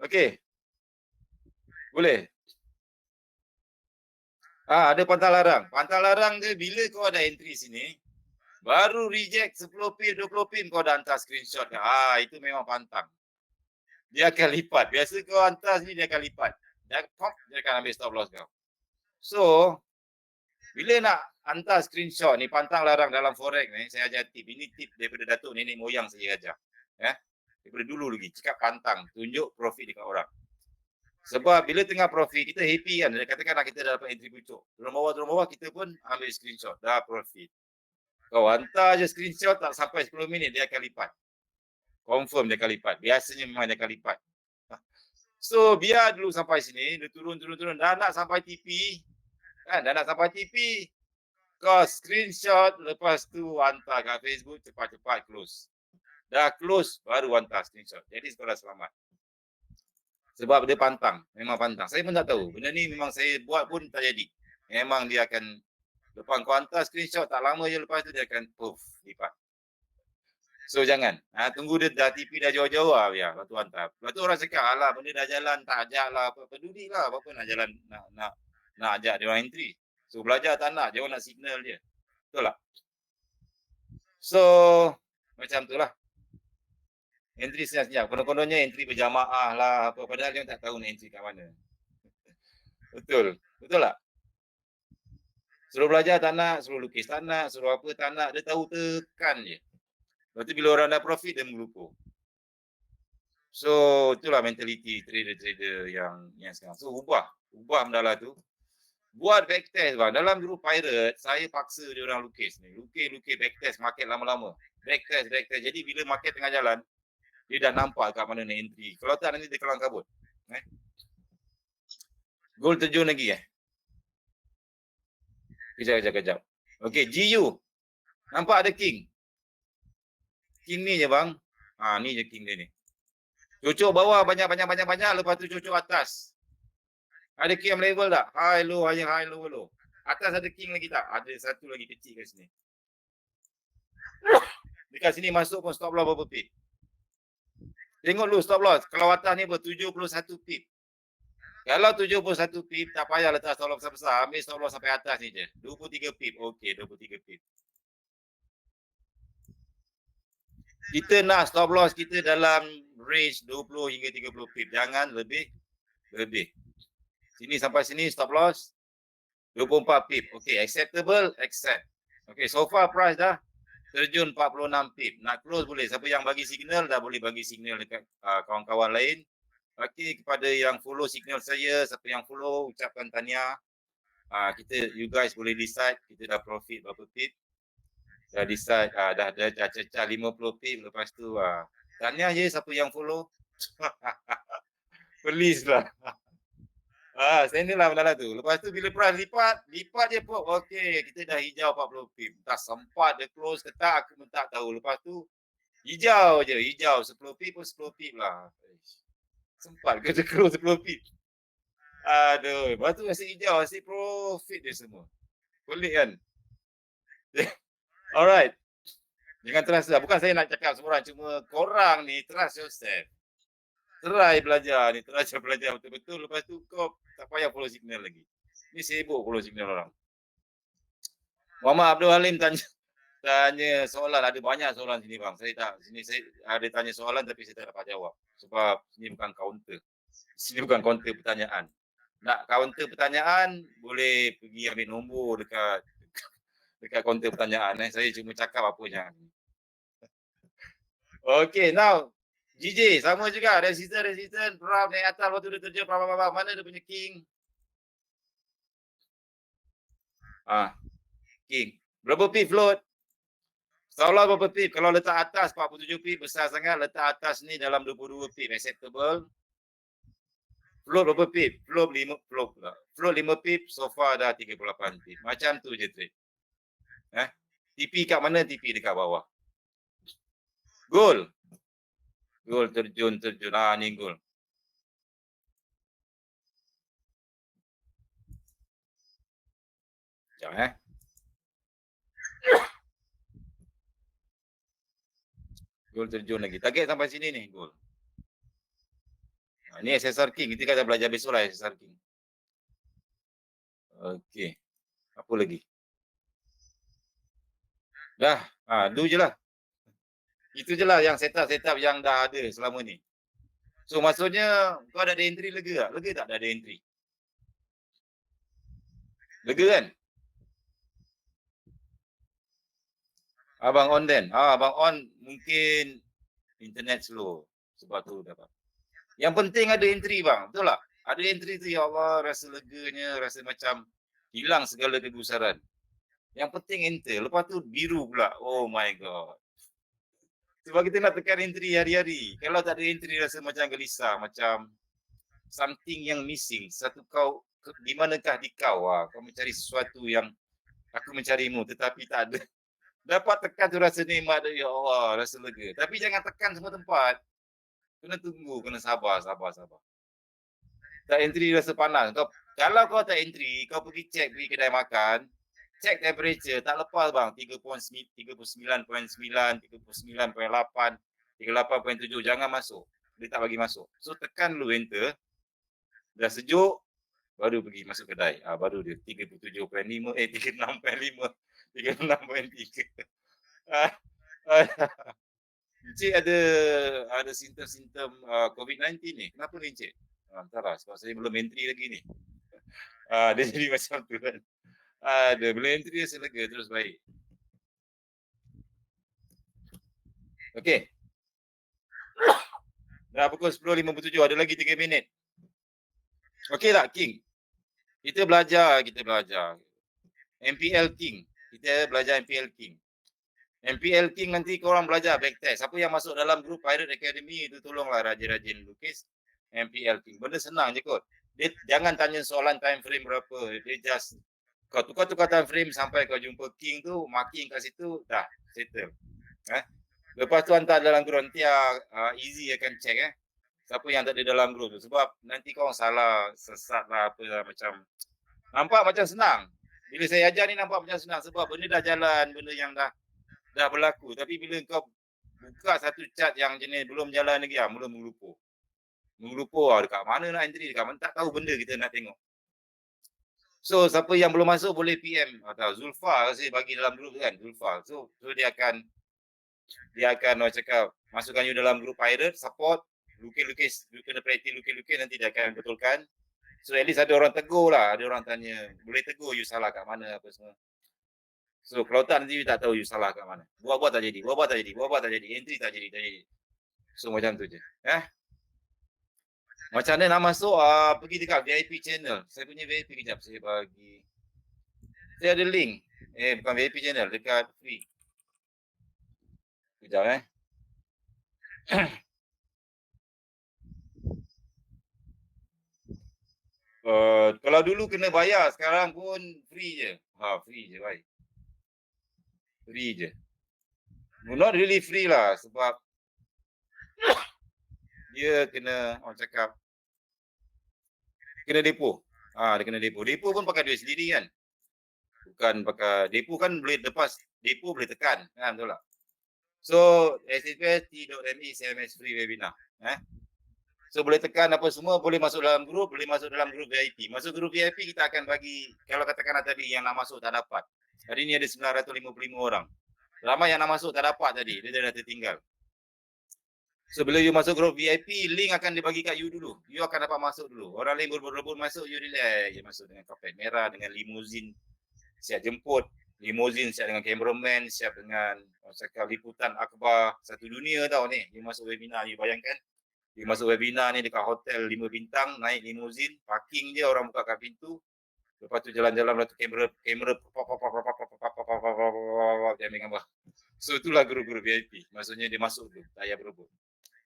Okey. Boleh. Ada pantang larang. Pantang larang dia bila kau ada entry sini, baru reject 10 pip, 20 pip kau dah hantar screenshot. Itu memang pantang. Dia akan lipat. Biasa kau hantar sini dia akan lipat. Dia akan ambil stop loss kau. So, bila nak hantar screenshot ni, pantang larang dalam forex ni, saya ajar tip. Ini tip daripada datuk nenek moyang saya ajar. Daripada dulu lagi, cakap pantang, tunjuk profit dekat orang. Sebab bila tengah profit, kita happy kan. Katakanlah kita dah dapat entry pucuk. Turun bawah, kita pun ambil screenshot. Dah profit. Kau hantar je screenshot, tak sampai 10 minit, dia akan lipat. Confirm dia akan lipat. Biasanya memang dia akan lipat. So, biar dulu sampai sini, dia turun. Dah nak sampai TP. Kan, dah nak sampai TP. Kau screenshot, lepas tu hantar kat Facebook, cepat-cepat close. Dah close, baru hantar screenshot. Jadi, kau dah selamat. Sebab dia pantang. Memang pantang. Saya pun tak tahu. Benda ni memang saya buat pun tak jadi. Memang dia akan, lepas kau hantar screenshot, tak lama je lepas tu dia akan lipat. So jangan. Tunggu dia dah TP dah jauh-jauh biar lepas tu hantar. Lepas tu orang cakap, "Alah benda dah jalan tak ajak lah apa pedulilah apa nak jalan nak ajak dia orang entry." So belajar tak nak, dia orang nak signal je. Betul tak? So macam tu lah. Entry senyap-senyap. Konon-kononnya entry berjamaah lah apa padahal dia tak tahu nak entry kat mana. Betul. Betul tak? Suruh belajar tak nak, suruh lukis tak nak, suruh apa tak nak, dia tahu tekan je. Lepas tu bila orang dah profit dia melupa. So itulah mentaliti trader-trader yang sekarang. So ubah benda tu. Buat backtest bang. Dalam dulu pirate, saya paksa dia orang lukis ni. Lukis backtest market lama-lama. Backtest. Jadi bila market tengah jalan, dia dah nampak kat mana nak entry. Kalau tak nanti dia kelang kabut. Gold terjun lagi Kejap. Okey, GU. Nampak ada king. King ni je bang. Ni je king dia ni. Cucuk bawah banyak. Lepas tu cucuk atas. Ada king level tak? High, low. Atas ada king lagi tak? Ada satu lagi kecil kat sini. Dekat sini masuk pun stop loss berapa pip? Tengok dulu stop loss. Kalau atas ni 71 pip. Kalau 71 pip, tak payah letak stop loss besar-besar. Ambil stop loss sampai atas ni je. 23 pip. Okey, 23 pip. Kita nak stop loss kita dalam range 20 hingga 30 pip. Jangan lebih. Sini sampai sini stop loss 24 pip. Okey, acceptable, accept. Okey, so far price dah terjun 46 pip. Nak close boleh. Siapa yang bagi signal dah boleh bagi signal dekat kawan-kawan lain. Okey, kepada yang follow signal saya, siapa yang follow ucapkan tahniah. You guys boleh decide kita dah profit berapa pip. Dah decide dah cecah 50 pip lepas tu tahniah je siapa yang follow. Please lah. Standard lah benda tu. Lepas tu bila price lipat je pun okey, kita dah hijau 40 pip. Dah sempat dia close ke tak aku pun tak tahu. Lepas tu hijau 10 pip pun 10 pip lah. Sempat ke dia close 10 pip. Aduh, lepas tu asyik hijau, asyik profit dia semua. Pelik kan? Alright. Jangan trust lah. Bukan saya nak cakap semua orang, cuma korang ni trust yourself. Try belajar ni, belajar betul-betul. Lepas tu kau tak payah follow signal lagi. Ni sibuk follow signal orang. Muhammad Abdul Halim tanya soalan, ada banyak soalan sini bang. Saya ada tanya soalan tapi saya tak dapat jawab. Sebab sini bukan counter. Sini bukan counter pertanyaan. Nak counter pertanyaan, boleh pergi ambil nombor dekat counter pertanyaan. Saya cuma cakap apa yang. Okay, now GJ, sama juga. Resistant, perang naik atas, waktu dia terjun, mana dia punya king? King. Berapa pip float? Seolah berapa pip? Kalau letak atas 47 pip, besar sangat. Letak atas ni dalam 22 pip, acceptable. Float berapa pip? Float 5 pip, so far dah 38 pip. Macam tu je trade. TP kat mana? TP dekat bawah. Gold terjun. Ni gold. Sekejap Gold terjun lagi. Target sampai sini ni gold. Ni SSR King. Kita kata belajar besok lah SSR King. Okey. Apa lagi? Dah. Do je lah. Itu je lah yang setup yang dah ada selama ni. So maksudnya kau ada entry lega tak? Lega tak dah ada entry? Lega kan? Abang on then. Abang on mungkin internet slow. Sebab tu dapat. Yang penting ada entry bang. Betul tak? Ada entry tu ya Allah rasa leganya, rasa macam hilang segala kegusaran. Yang penting enter. Lepas tu biru pula. Oh my god. Sebab kita nak tekan entry hari-hari. Kalau tak ada entry rasa macam gelisah. Macam something yang missing. Satu kau, di manakah di kau? Kau mencari sesuatu yang aku mencarimu tetapi tak ada. Dapat tekan tu rasa nikmat ya Allah, rasa lega. Tapi jangan tekan semua tempat. Kena tunggu, kena sabar. Tak entry rasa panas. Kalau kau tak entry, kau pergi check, pergi kedai makan, check temperature tak lepas bang 39.9, 39.8, 38.7 jangan masuk. Dia tak bagi masuk. So tekan dulu enter, dah sejuk baru pergi masuk kedai. Baru dia 37.5 36.5, 36.3. Ah, ah, Encik ada simptom-simptom COVID-19 ni. Kenapa ni encik? Entahlah sebab saya belum entry lagi ni. Dia jadi macam tu kan. Belum entry dia selega terus baik. Okey. Dah pukul 10.57 ada lagi 3 minit. Okey tak King? Kita belajar. MPL King. Kita belajar MPL King. MPL King nanti korang belajar backtest. Siapa yang masuk dalam grup Pirate Academy itu tolonglah rajin-rajin lukis MPL King. Benda senang je kot. Dia jangan tanya soalan time frame berapa. Dia just kau tukar-tukar time frame sampai kau jumpa King tu, marking kat situ, dah settle. Lepas tu hantar dalam grup nanti easy akan check siapa yang tak ada dalam grup tu. Sebab nanti kau salah, sesat lah apa lah, macam nampak macam senang. Bila saya ajar ni nampak macam senang sebab benda dah jalan, benda yang dah berlaku. Tapi bila kau buka satu chat yang jenis belum jalan lagi, mula mengelupur. Dekat mana nak entry, dekat mana tak tahu benda kita nak tengok. So siapa yang belum masuk boleh PM atau Zulfa saya bagi dalam grup kan, Zulfa. So dia akan orang cakap masukkan you dalam grup Pirate, support, lukis, you kena praktis lukis, nanti dia akan betulkan. So at least ada orang tegur lah, ada orang tanya, boleh tegur you salah kat mana apa semua. So kalau tak nanti you tak tahu you salah kat mana. Buat-buat tak jadi, entry tak jadi. So macam tu je. Macam mana nak masuk? Pergi dekat VIP channel. Saya punya VIP kejap saya bagi. Saya ada link. Bukan VIP channel, dekat free. Kejap kalau dulu kena bayar, sekarang pun free je. Free je baik. Free je. Not really free lah sebab dia kena orang cakap kena depo. Dia kena depo. Depo pun pakai duit sendiri kan. Bukan pakai depo kan boleh lepas depo boleh tekan kan, betul tak? So https://t.me CMS free webinar. So boleh tekan apa semua, boleh masuk dalam grup VIP. Masuk grup VIP kita akan bagi, kalau katakan tadi yang nak masuk tak dapat. Hari ni ada 955 orang. Ramai yang nak masuk tak dapat tadi, dia dah tertinggal. So bila you masuk grup VIP, link akan dibagi kat you dulu. You akan dapat masuk dulu. Orang lain berebut masuk, you relax. You masuk dengan kapet merah, dengan limuzin siap jemput. Limuzin siap dengan cameraman, siap dengan liputan akhbar satu dunia tau ni. You masuk webinar, you bayangkan. You masuk webinar ni dekat hotel 5 bintang, naik limuzin, parking je, orang bukakan pintu. Lepas tu jalan-jalan, lepas tu kamera ambil gambar. So itulah guru-guru VIP. Maksudnya dia masuk tu, tak payah berebut.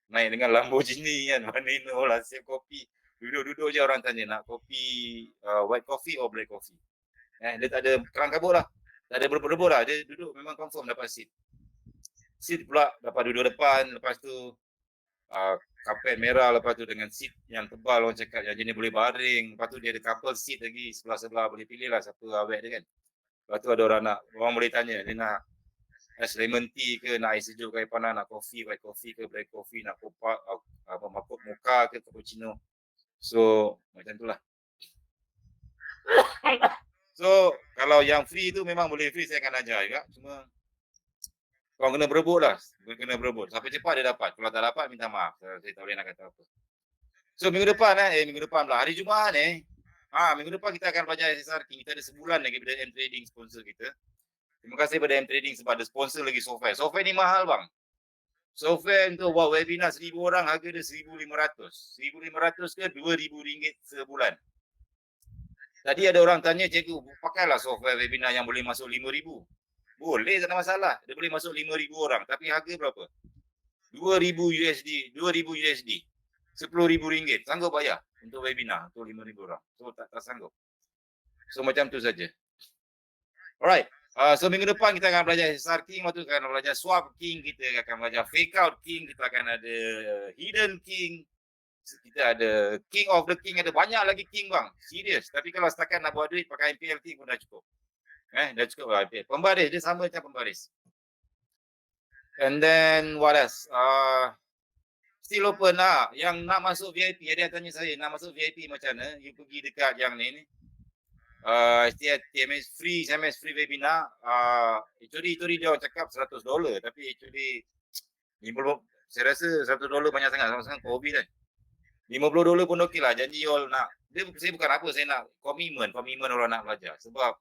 Naik dengan Lamborghini kan, Vanino lah, siap kopi. Duduk-duduk je orang tanya, nak kopi white coffee or black coffee. Dia tak ada kerang kabut lah. Tak ada berebut-rebut lah. Dia duduk memang confirm dapat seat. Seat pula dapat duduk depan. Lepas tu kapet merah. Lepas tu dengan seat yang tebal orang cakap. Yang jenis boleh baring. Lepas tu dia ada couple seat lagi. Sebelah-sebelah boleh pilih lah siapa awet dia kan. Lepas tu ada orang boleh tanya. Dia nak ais lemon tea ke, nak ais sejuk ke air panas, nak kopi, white coffee ke, black coffee, nak kopak, mocha ke, cappuccino. So macam tu lah. So kalau yang free tu memang boleh free, saya akan ajar juga. Cuma kau kena berebut lah. Sampai cepat dia dapat. Kalau tak dapat minta maaf. Saya tak boleh nak kata apa. So minggu depan pula. Hari Jumaat minggu depan kita akan belajar SSR King. Kita ada sebulan lagi daripada M Trading sponsor kita. Terima kasih pada M Trading sebab ada sponsor lagi software. Software ni mahal bang. Software untuk buat webinar 1,000 orang harga dia 1,500. 1,500 ke 2,000 ringgit sebulan. Tadi ada orang tanya, cikgu, pakailah software webinar yang boleh masuk 5,000. Boleh, tak ada masalah. Dia boleh masuk 5,000 orang. Tapi harga berapa? 2,000 USD. 2,000 USD. 10,000 ringgit. Sanggup bayar untuk webinar untuk 5,000 orang. So tak sanggup. So macam tu saja. Alright. So minggu depan kita akan belajar SSR King, waktu kita akan belajar Swap King, kita akan belajar Fake Out King, kita akan ada Hidden King, kita ada King of the King, ada banyak lagi King bang, serius. Tapi kalau setakat nak buat duit pakai MPL King pun dah cukup. Dah cukup lah. Pembaris, dia sama macam pembaris. And then what else? Still open lah. Yang nak masuk VIP, ada yang tanya saya, nak masuk VIP macam mana? You pergi dekat yang ni. TMS free, SMS free webinar. Actually dia orang cakap $100, tapi actually 50, saya rasa $100 banyak sangat, sama-sama COVID kan. $50 pun okey lah. Jadi you all nak, saya bukan apa, saya nak komitmen orang nak belajar. Sebab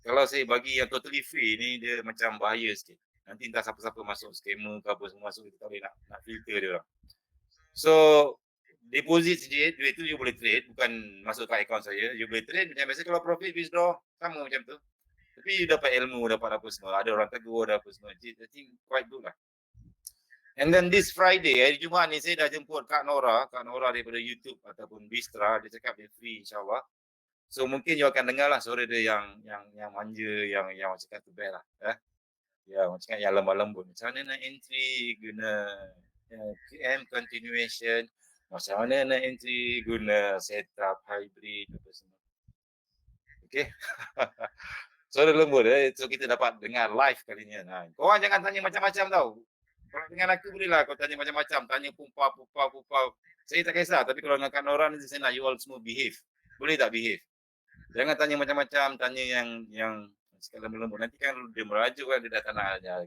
kalau saya bagi yang totally free ni, dia macam bahaya sikit. Nanti entah siapa-siapa masuk, scammer ke apa semua masuk, kita tak boleh nak filter dia orang. So, deposit saja, duit tu you boleh trade, bukan masuk ke akaun saya, you boleh trade macam biasa. Kalau profit, withdraw, sama macam tu. Tapi you dapat ilmu, dapat apa semua, ada orang tegur, ada apa semua. I think quite good lah. And then this Friday, hari Jumaat ni saya dah jemput Kak Nora daripada YouTube ataupun Bistra, dia cakap dia free insyaAllah. So mungkin you akan dengar lah suara dia yang manja, yang cakap tu best lah. Yang cakap yang lembut-lembut. Macam mana nak entry guna QM continuation, macam mana nak entry guna setup hybrid apa semua. Okay. Suara lembut, so kita dapat dengar live kali ni. Korang jangan tanya macam-macam tau. Kalau dengan aku boleh lah kau tanya macam-macam, tanya pupa. Saya tak kisah, tapi kalau dengan Kak Nora ni saya nak you all semua behave. Boleh tak behave? Jangan tanya macam-macam, tanya yang sekali lembut. Nanti kan dia merajuk kan, dia dah tak nak ajar.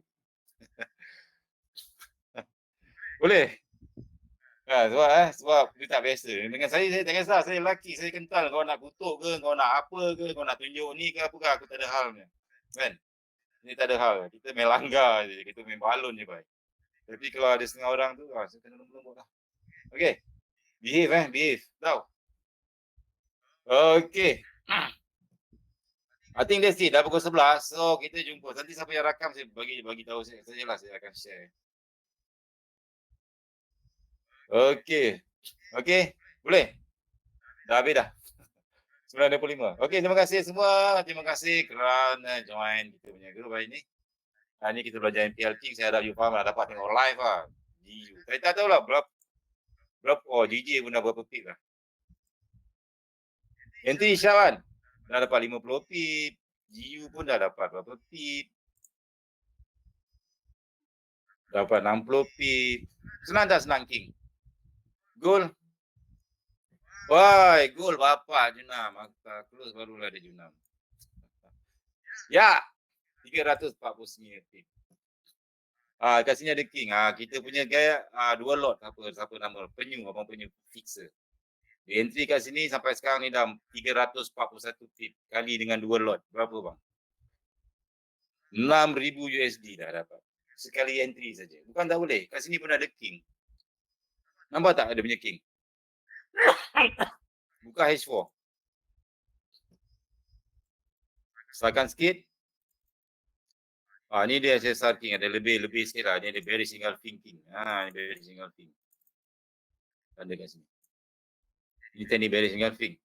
Boleh? Sebab dia tak biasa. Dengan saya tak kisah, saya lelaki, saya kental. Kau nak kutuk ke, kau nak apa ke, kau nak tunjuk ni ke apa ke, aku tak ada hal ni. Kan? Ini tak ada hal. Kita main langgar je, kita main balon je baik. Tapi kalau ada setengah orang tu, saya kena lembut lah. Okay. Behave. Tahu? Okay. I think that's it. Dah pukul 11. So, kita jumpa. Nanti siapa yang rakam, saya bagi tahu saya lah. Saya akan share. Okay. Boleh? Dah habis dah. 9.25. Okay, terima kasih semua. Terima kasih kerana join kita punya group hari ni. Hari ni kita belajar MPL King. Saya harap you faham lah. Dapat tengok live lah. Saya tak tahu lah berapa. GG pun dah berapa pip lah. Nanti Syawan dah dapat 50 pip. GU pun dah dapat berapa pip. Dapat 60 pip. Senang tak senang King? Goal. Wah, gol bapak Junam. Close barulah dia Junam. Ya. 349 pip. Kat sini ada King. Kita punya gaya 2 lot siapa nama penyu, abang penyu fixer. Dia entry kat sini sampai sekarang ni dah 341 pip kali dengan 2 lot. Berapa bang? 6,000 USD dah dapat. Sekali entry saja. Bukan tak boleh. Kat sini pun ada King. Nampak tak ada punya King? Buka H4. Besarkan sikit. Ni dia SSR King. Ada lebih sikit lah. Ni ada bearish engulfing King. Ni bearish engulfing. Tanda kat sini. Ini teknik bearish engulfing.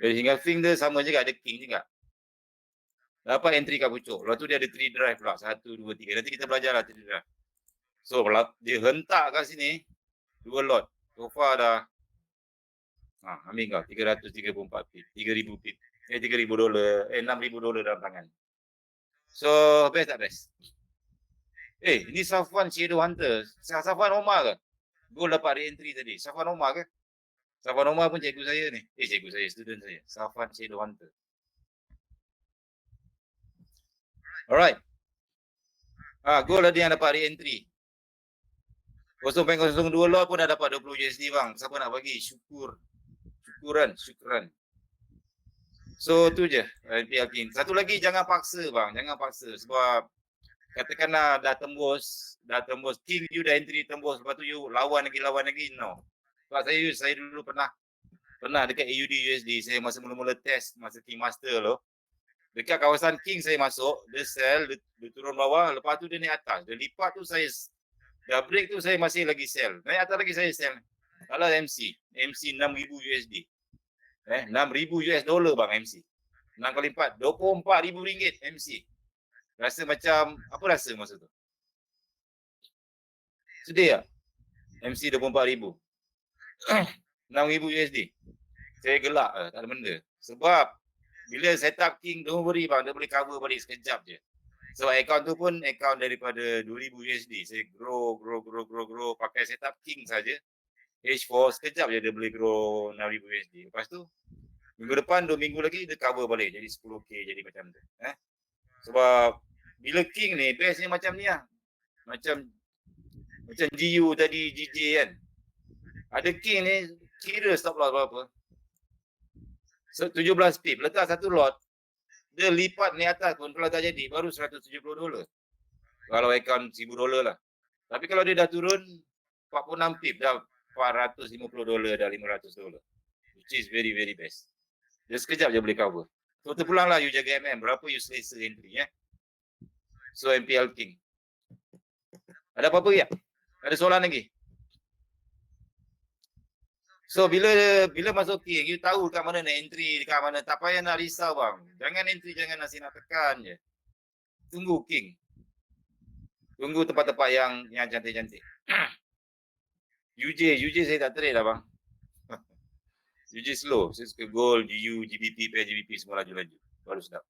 Bearish engulfing dia sama juga. Ada King juga. Dapat entry kat pucuk. Lepas tu dia ada 3 drive pula. 1, 2, 3. Nanti kita belajar lah 3 drive. So, dia hentak kat sini. 2 lot. So far dah. Ambil kau. 334 pip. 3,000 pip. $3,000. $6,000 dalam tangan. So, best tak best? Ini Safwan Shadow Hunter. Safwan Omar ke? Goal dapat re-entry tadi. Safwan Omar ke? Safwan Omar pun cikgu saya ni. Cikgu saya, student saya. Safwan Shadow Hunter. Alright. Goal ada yang dapat re-entry. 0.02 lot pun dah dapat 20 USD bang. Siapa nak bagi? Syukuran. So tu je. Satu lagi, jangan paksa bang. Jangan paksa. Sebab katakanlah dah tembus. King you dah entry tembus. Lepas tu you lawan lagi. No. Sebab saya dulu pernah dekat AUD USD. Saya masa mula-mula test masa King Master tu. Dekat kawasan King saya masuk. Dia sell. Dia turun bawah. Lepas tu dia naik atas. Dia lipat tu saya dah break tu saya masih lagi sell. Naik atas lagi saya sell. Kalau MC 6,000 USD. 6,000 US dollar bang MC. 6 kali 4, 24,000 ringgit MC. Rasa macam, apa rasa masa tu? Sedih tak? MC 24,000. 6,000 USD. Saya gelak tak ada benda. Sebab Bila set up King, don't worry bang, dia boleh cover balik sekejap je. So akaun tu pun akaun daripada 2000 USD. Saya grow pakai setup King saja. H4 sekejap je dia boleh grow 6000 USD. Lepas tu minggu depan 2 minggu lagi dia cover balik jadi 10k jadi macam tu. Sebab bila King ni bestnya macam ni lah. Macam GU tadi GJ kan. Ada King ni kira stop loss berapa. So 17 pip letak satu lot. Dia lipat ni atas pun kalau tak jadi baru $170. Kalau akaun $1000 lah. Tapi kalau dia dah turun 46 pip dah $450 dah $500. Which is very very best. Dia sekejap je boleh cover. So terpulanglah you jaga MM. Berapa you selesa entry So MPL King. Ada apa-apa ya? Ada soalan lagi? So bila masuk King, you tahu kat mana nak entry, dekat mana. Tak payah nak risau bang. Jangan entry, jangan nak tekan je. Tunggu King. Tunggu tempat-tempat yang cantik-cantik. UJ saya tak trade lah bang. UJ slow. Saya suka gold, GU, GBP, PGBP semua laju-laju. Baru sedap.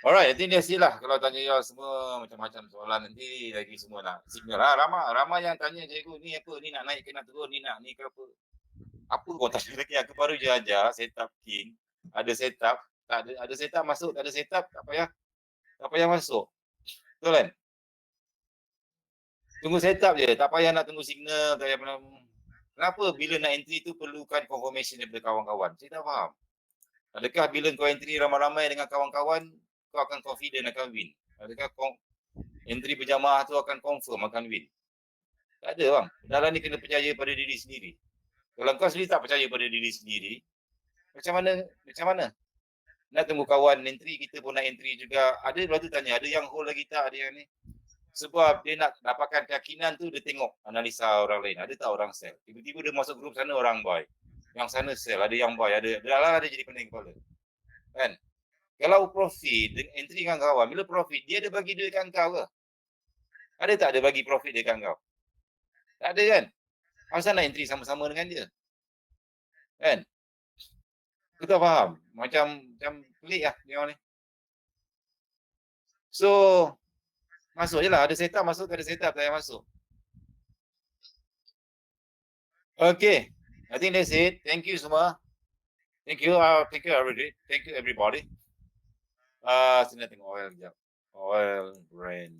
Alright, I think that's it lah. Kalau tanya you semua macam-macam soalan nanti lagi semua nak signal lah. Ramai yang tanya cikgu ni apa, ni nak naik ke nak turun, ni nak ni ke apa. Apa kau tanya lagi, aku baru je ajar setup King. Ada setup, tak ada setup masuk, tak ada setup, tak payah masuk. Betul kan? Tunggu setup je, tak payah nak tunggu signal, tak payah. Kenapa bila nak entry tu perlukan confirmation daripada kawan-kawan? Saya tak faham. Adakah bila kau entry ramai-ramai dengan kawan-kawan, kau akan confident akan win? Adakah entry berjamaah tu akan confirm akan win? Tak ada bang. Dalam ni kena percaya pada diri sendiri. Kalau kau sendiri tak percaya pada diri sendiri, macam mana? Nak tunggu kawan entry, kita pun nak entry juga. Ada lepas tu tanya, ada yang hold lagi tak? Ada yang ni. Sebab dia nak dapatkan keyakinan tu, dia tengok analisa orang lain. Ada tak orang sell? Tiba-tiba dia masuk grup sana orang buy. Yang sana sell, ada yang buy, ada jadi pening kepala. Kan? Kalau profit, entry dengan kawan, bila profit, dia ada bagi duit kat kau ke? Ada tak ada bagi profit dia kat kau? Tak ada kan? Asal nak entry sama-sama dengan dia? Kan? Aku tak faham. Macam pelik lah dia orang ni. So, masuk je lah. Ada setup masuk, tak ada setup tak payah masuk. Okay. I think that's it. Thank you semua. Thank you everybody. Thank you everybody. Sini tengok oil sekejap. Oil brand.